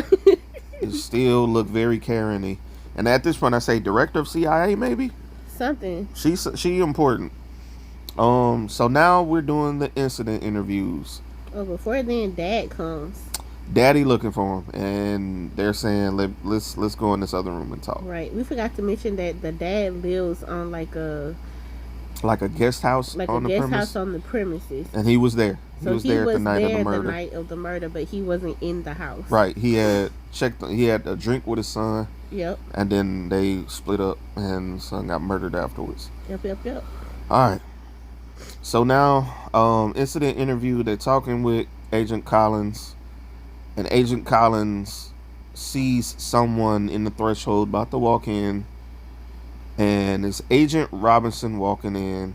Speaker 1: It still looked very Karen-y. And at this point, I say director of CIA, maybe?
Speaker 4: Something.
Speaker 1: She important. So now we're doing the incident interviews.
Speaker 4: Oh, before then, Dad comes.
Speaker 1: Daddy looking for him, and they're saying, let's go in this other room and talk.
Speaker 4: Right. We forgot to mention that the dad lives on like a
Speaker 1: guest house on the premise.
Speaker 4: House on the premises.
Speaker 1: And he was there.
Speaker 4: So
Speaker 1: he was there the night
Speaker 4: of the murder, but he wasn't in the house.
Speaker 1: Right. He had a drink with his son.
Speaker 4: Yep.
Speaker 1: And then they split up, and son got murdered afterwards.
Speaker 4: Yep.
Speaker 1: All right. So now, incident interview. They're talking with Agent Collins. And Agent Collins sees someone in the threshold about to walk in. And it's Agent Robinson walking in,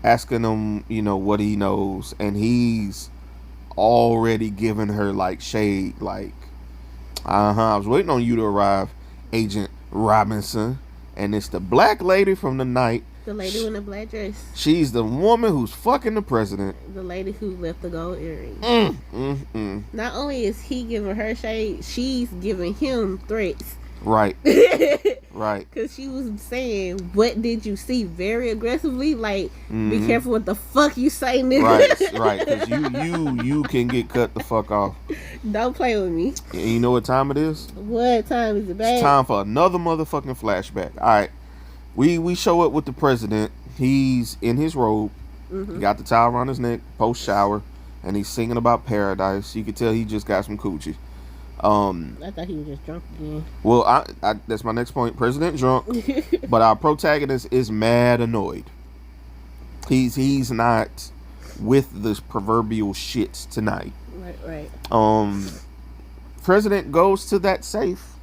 Speaker 1: asking him, what he knows. And he's already giving her, like, shade. Like, I was waiting on you to arrive, Agent Robinson. And it's the black lady from the night.
Speaker 4: The lady in the black dress.
Speaker 1: She's the woman who's fucking the president.
Speaker 4: The lady who left the gold earring. Not only is he giving her shade, she's giving him threats.
Speaker 1: Right. Right.
Speaker 4: Because she was saying, "What did you see?" very aggressively. Like, be careful what the fuck you say, nigga.
Speaker 1: Right. Because you can get cut the fuck off.
Speaker 4: Don't play with me.
Speaker 1: And you know what time it is?
Speaker 4: What time is it, babe?
Speaker 1: It's time for another motherfucking flashback. All right. We show up with the president. He's in his robe. He got the towel around his neck, post shower, and he's singing about paradise. You can tell he just got some coochie.
Speaker 4: I thought he was just drunk again.
Speaker 1: Well, I that's my next point. President drunk, but our protagonist is mad annoyed. He's not with the proverbial shits tonight.
Speaker 4: Right.
Speaker 1: President goes to that safe,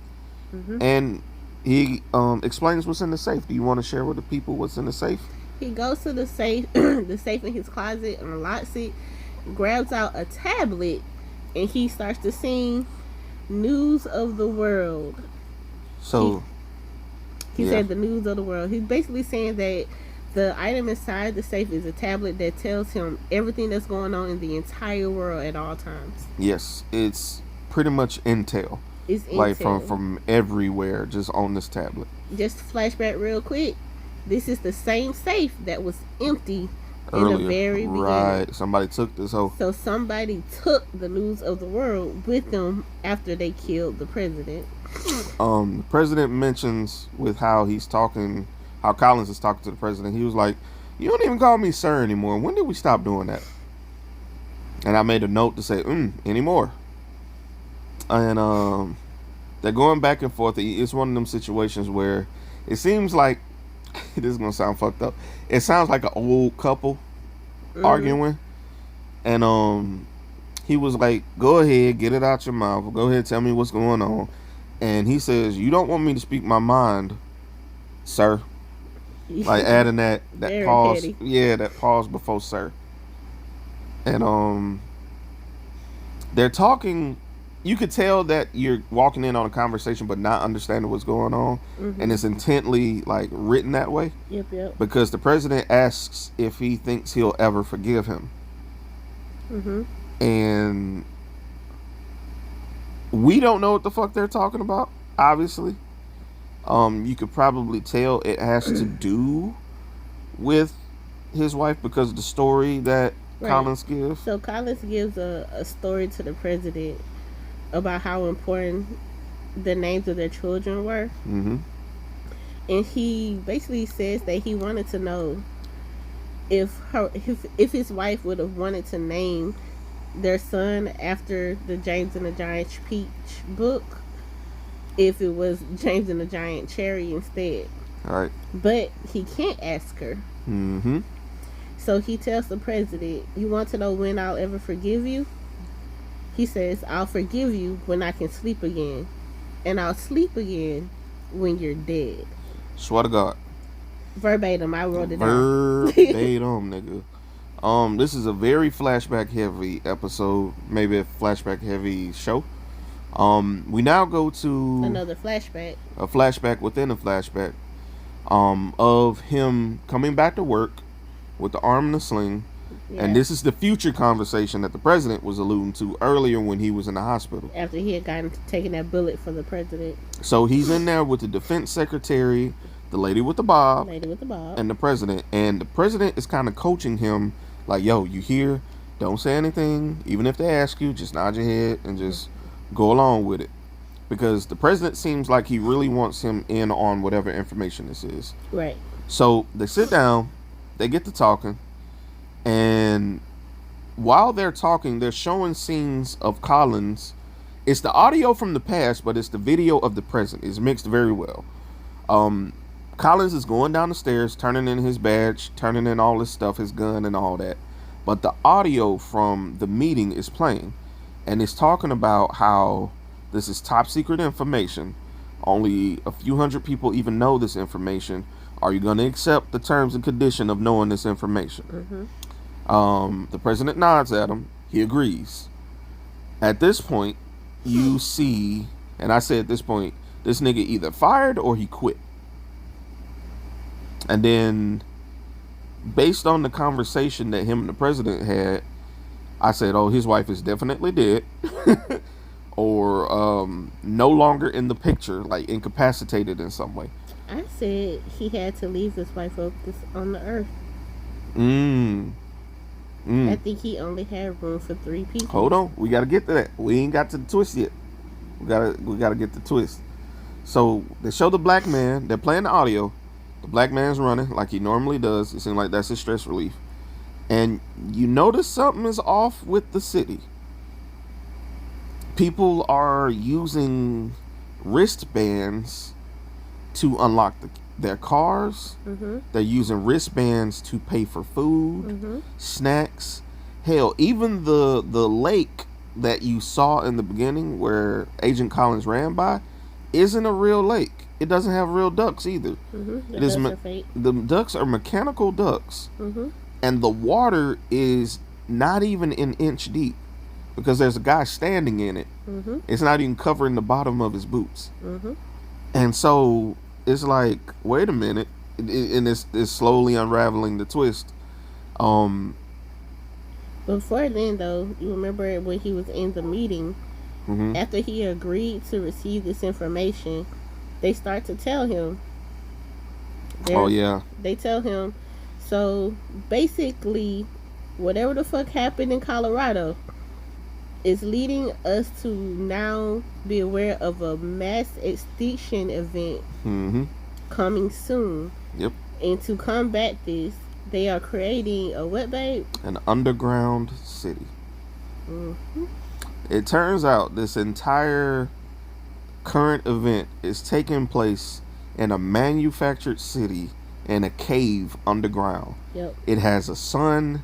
Speaker 1: and he explains what's in the safe. Do you want to share with the people what's in the safe?
Speaker 4: He goes to the safe, the safe in his closet, unlocks it, grabs out a tablet, and he starts to sing "News of the World."
Speaker 1: So
Speaker 4: he said the news of the world. He's basically saying that the item inside the safe is a tablet that tells him everything that's going on in the entire world at all times.
Speaker 1: Yes, it's pretty much intel.
Speaker 4: It's
Speaker 1: like
Speaker 4: intel.
Speaker 1: from everywhere, just on this tablet.
Speaker 4: Just flashback real quick. This is the same safe that was empty
Speaker 1: earlier.
Speaker 4: In the very beginning.
Speaker 1: Right. Somebody took this whole.
Speaker 4: So somebody took the news of the world with them after they killed the president.
Speaker 1: The president mentions with how Collins is talking to the president. He was like, "You don't even call me sir anymore. When did we stop doing that?" And I made a note to say, anymore. And they're going back and forth. It's one of them situations where it seems like this is gonna sound fucked up. It sounds like an old couple arguing, and he was like, "Go ahead, get it out your mouth. Go ahead, tell me what's going on." And he says, "You don't want me to speak my mind, sir." Like adding that
Speaker 4: Very
Speaker 1: pause,
Speaker 4: petty.
Speaker 1: yeah, that pause before sir. And they're talking. You could tell that you're walking in on a conversation but not understanding what's going on, and it's intently like written that way.
Speaker 4: Yep.
Speaker 1: Because the president asks if he thinks he'll ever forgive him, and we don't know what the fuck they're talking about. Obviously, you could probably tell it has to do with his wife because of the story that Collins gives.
Speaker 4: So Collins gives a story to the president about how important the names of their children were. And he basically says that he wanted to know if his wife would have wanted to name their son after the James and the Giant Peach book, if it was James and the Giant Cherry instead.
Speaker 1: All right.
Speaker 4: But he can't ask her. So he tells the president, "You want to know when I'll ever forgive you?" He says, "I'll forgive you when I can sleep again. And I'll sleep again when you're dead."
Speaker 1: Swear to God.
Speaker 4: Verbatim, I wrote it down.
Speaker 1: Verbatim, nigga. This is a very flashback heavy episode, maybe a flashback heavy show. We now go to
Speaker 4: Another flashback.
Speaker 1: a flashback within a flashback. of him coming back to work with the arm in a sling.
Speaker 4: Yeah.
Speaker 1: And this is the future conversation that the president was alluding to earlier when he was in the hospital.
Speaker 4: After he had taken that bullet for the president.
Speaker 1: So he's in there with the defense secretary, the lady with the bob, and the president. And the president is kind of coaching him like, yo, you here? Don't say anything. Even if they ask you, just nod your head and just go along with it. Because the president seems like he really wants him in on whatever information this is.
Speaker 4: Right.
Speaker 1: So they sit down, they get to talking, and while they're talking, they're showing scenes of Collins. It's the audio from the past, but it's the video of the present. It's mixed very well. Collins is going down the stairs, turning in his badge, turning in all his stuff, his gun and all that. But the audio from the meeting is playing, and it's talking about how this is top secret information. Only a few hundred people even know this information. Are you going to accept the terms and condition of knowing this information? The president nods at him. He agrees. At this point, you see, and I say at this point, this nigga either fired or he quit. And then, based on the conversation that him and the president had, I said, oh, his wife is definitely dead. Or no longer in the picture, like incapacitated in some way.
Speaker 4: I said he had to leave his wife on the earth. I think he only had room for 3 people.
Speaker 1: Hold on, we gotta get to that. We ain't got to the twist yet. We gotta get the twist. So they show the black man. They're playing the audio. The black man's running like he normally does. It seems like that's his stress relief. And you notice something is off with the city. People are using wristbands to unlock their cars. They're using wristbands to pay for food, snacks. Hell, even the lake that you saw in the beginning where Agent Collins ran by isn't a real lake. It doesn't have real ducks either. The ducks are mechanical ducks. And the water is not even an inch deep because there's a guy standing in it. It's not even covering the bottom of his boots. And so it's like, wait a minute. And it's slowly unraveling the twist.
Speaker 4: Before then, though, you remember when he was in the meeting, after he agreed to receive this information, they start to tell him. They tell him, so basically, whatever the fuck happened in Colorado is leading us to now be aware of a mass extinction event coming soon.
Speaker 1: Yep.
Speaker 4: And to combat this, they are creating a what, babe?
Speaker 1: An underground city. It turns out this entire current event is taking place in a manufactured city in a cave underground.
Speaker 4: Yep.
Speaker 1: It has a sun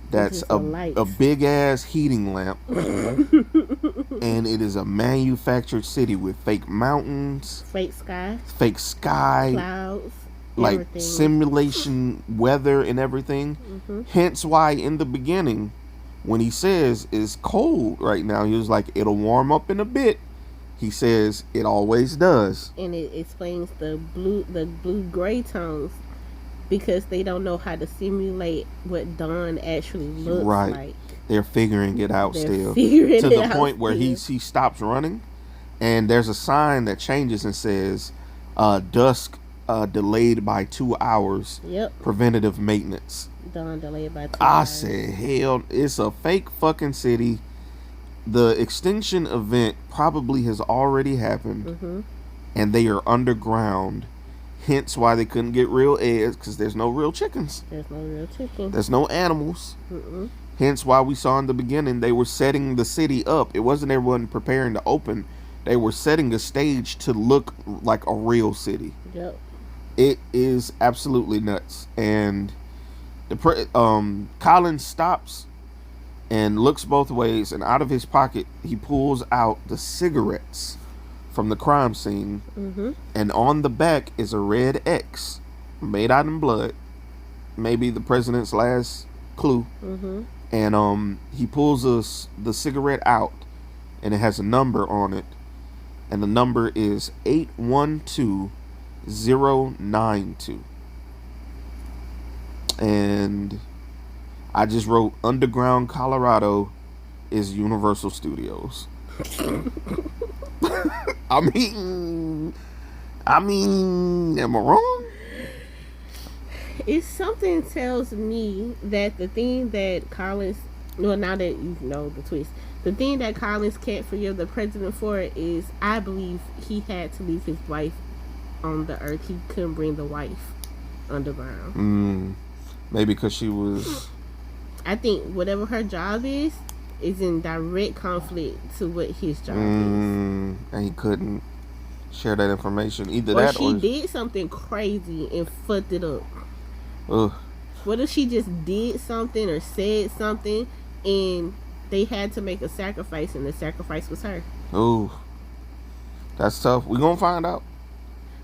Speaker 1: that's a big ass heating lamp. And it is a manufactured city with fake mountains, fake sky,
Speaker 4: clouds,
Speaker 1: like
Speaker 4: everything.
Speaker 1: Simulation weather and everything. Hence why in the beginning, when he says it's cold right now, he was like, it'll warm up in a bit. He says it always does.
Speaker 4: And it explains the blue gray tones because they don't know how to simulate what dawn actually looks like.
Speaker 1: They're figuring it out still. To the point where he stops running and there's a sign that changes and says dusk delayed by 2 hours.
Speaker 4: Yep.
Speaker 1: Preventative maintenance.
Speaker 4: Dawn delayed by 2 hours.
Speaker 1: I said, hell, it's a fake fucking city. The extinction event probably has already happened. And they are underground. Hence why they couldn't get real eggs, because there's no real chickens. There's no animals. Hence why we saw in the beginning they were setting the city up. It wasn't everyone preparing to open. They were setting a stage to look like a real city.
Speaker 4: Yep.
Speaker 1: It is absolutely nuts. And Collins stops and looks both ways, and out of his pocket he pulls out the cigarettes from the crime scene, and on the back is a red X made out in blood, maybe the president's last clue. And he pulls the cigarette out, and it has a number on it, and the number is 812 092. And I just wrote Underground Colorado is Universal Studios. I mean, am I wrong?
Speaker 4: It's something tells me that the thing that Collins, well, now that you know the twist, the thing that Collins can't forgive the president for is, I believe he had to leave his wife on the earth. He couldn't bring the wife underground.
Speaker 1: Maybe because she was...
Speaker 4: I think whatever her job is in direct conflict to what his job is.
Speaker 1: And he couldn't share that information. Either
Speaker 4: or
Speaker 1: that
Speaker 4: she
Speaker 1: or...
Speaker 4: did something crazy and fucked it up.
Speaker 1: Ugh.
Speaker 4: What if she just did something or said something and they had to make a sacrifice and the sacrifice was her?
Speaker 1: Ooh. That's tough. We're going to find out.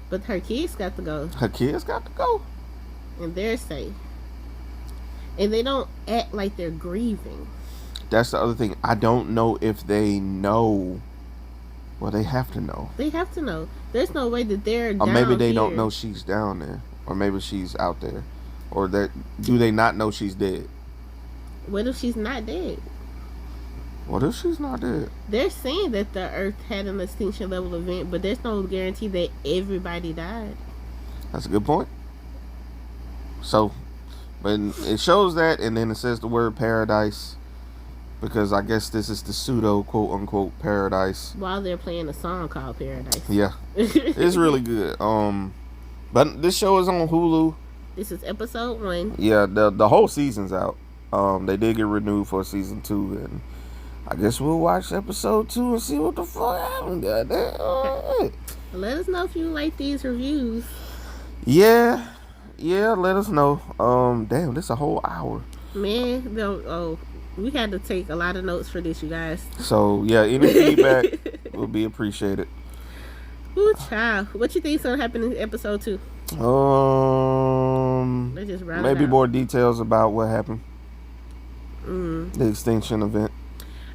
Speaker 4: But her kids got to go.
Speaker 1: Her kids got to go.
Speaker 4: And they're safe. And they don't act like they're grieving.
Speaker 1: That's the other thing. I don't know if they know. Well, they have to know.
Speaker 4: They have to know. There's no way that they're down
Speaker 1: Or maybe they
Speaker 4: here.
Speaker 1: don't know she's down there. Or maybe she's out there. Or that do they not know she's dead?
Speaker 4: What if she's not dead?
Speaker 1: What if she's not dead?
Speaker 4: They're saying that the Earth had an extinction level event, but there's no guarantee that everybody died.
Speaker 1: That's a good point. So, but it shows that, and then it says the word paradise, because I guess this is the pseudo quote unquote paradise.
Speaker 4: While they're playing a song called Paradise.
Speaker 1: Yeah, it's really good. But this show is on Hulu.
Speaker 4: This is episode 1.
Speaker 1: Yeah, the whole season's out. They did get renewed for season 2, and I guess we'll watch episode 2 and see what the fuck happened. Goddamn. All right.
Speaker 4: Let us know if you like these reviews.
Speaker 1: Yeah, let us know. Damn, this a whole hour.
Speaker 4: Man, we had to take a lot of notes for this, you guys.
Speaker 1: So yeah, any feedback will be appreciated.
Speaker 4: Ooh, child. What you think's gonna happen in episode 2? Let's just round
Speaker 1: maybe
Speaker 4: it out.
Speaker 1: more details about what happened. The extinction event.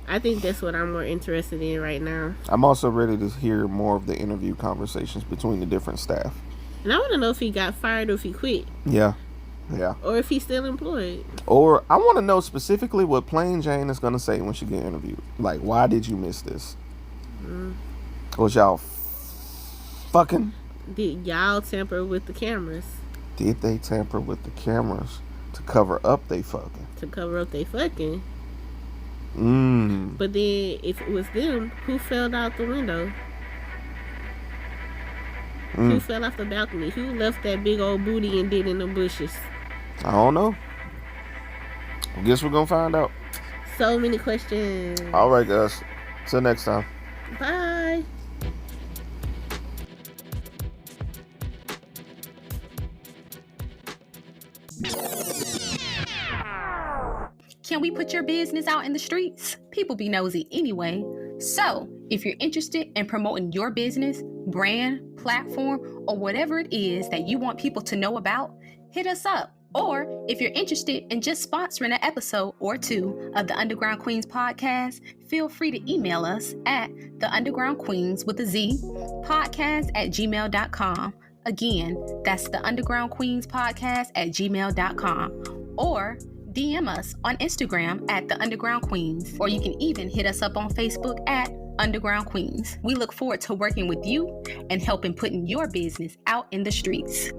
Speaker 4: I think that's what I'm more interested in right now.
Speaker 1: I'm also ready to hear more of the interview conversations between the different staff.
Speaker 4: And I want to know if he got fired or if he quit.
Speaker 1: Yeah.
Speaker 4: Or if he's still employed.
Speaker 1: Or I want to know specifically what Plain Jane is going to say when she get interviewed. Like, why did you miss this? Was y'all fucking?
Speaker 4: Did y'all tamper with the cameras?
Speaker 1: Did they tamper with the cameras to cover up they fucking?
Speaker 4: To cover up they fucking.
Speaker 1: But
Speaker 4: then if it was them, who fell out the window? Who fell off the balcony? Who left that big old booty and did in the bushes?
Speaker 1: I don't know. I guess we're gonna find out.
Speaker 4: So many questions.
Speaker 1: All right, guys. Till next time.
Speaker 4: Bye.
Speaker 5: Can we put your business out in the streets? People be nosy anyway. So, if you're interested in promoting your business, brand, platform, or whatever it is that you want people to know about, hit us up. Or if you're interested in just sponsoring an episode or 2 of the Underground Queens podcast, feel free to email us at theundergroundqueens with a Z podcast@gmail.com. Again, that's the Underground Queens podcast @gmail.com. Or DM us on Instagram at The Underground Queens, or you can even hit us up on Facebook at Underground Queens. We look forward to working with you and helping putting your business out in the streets.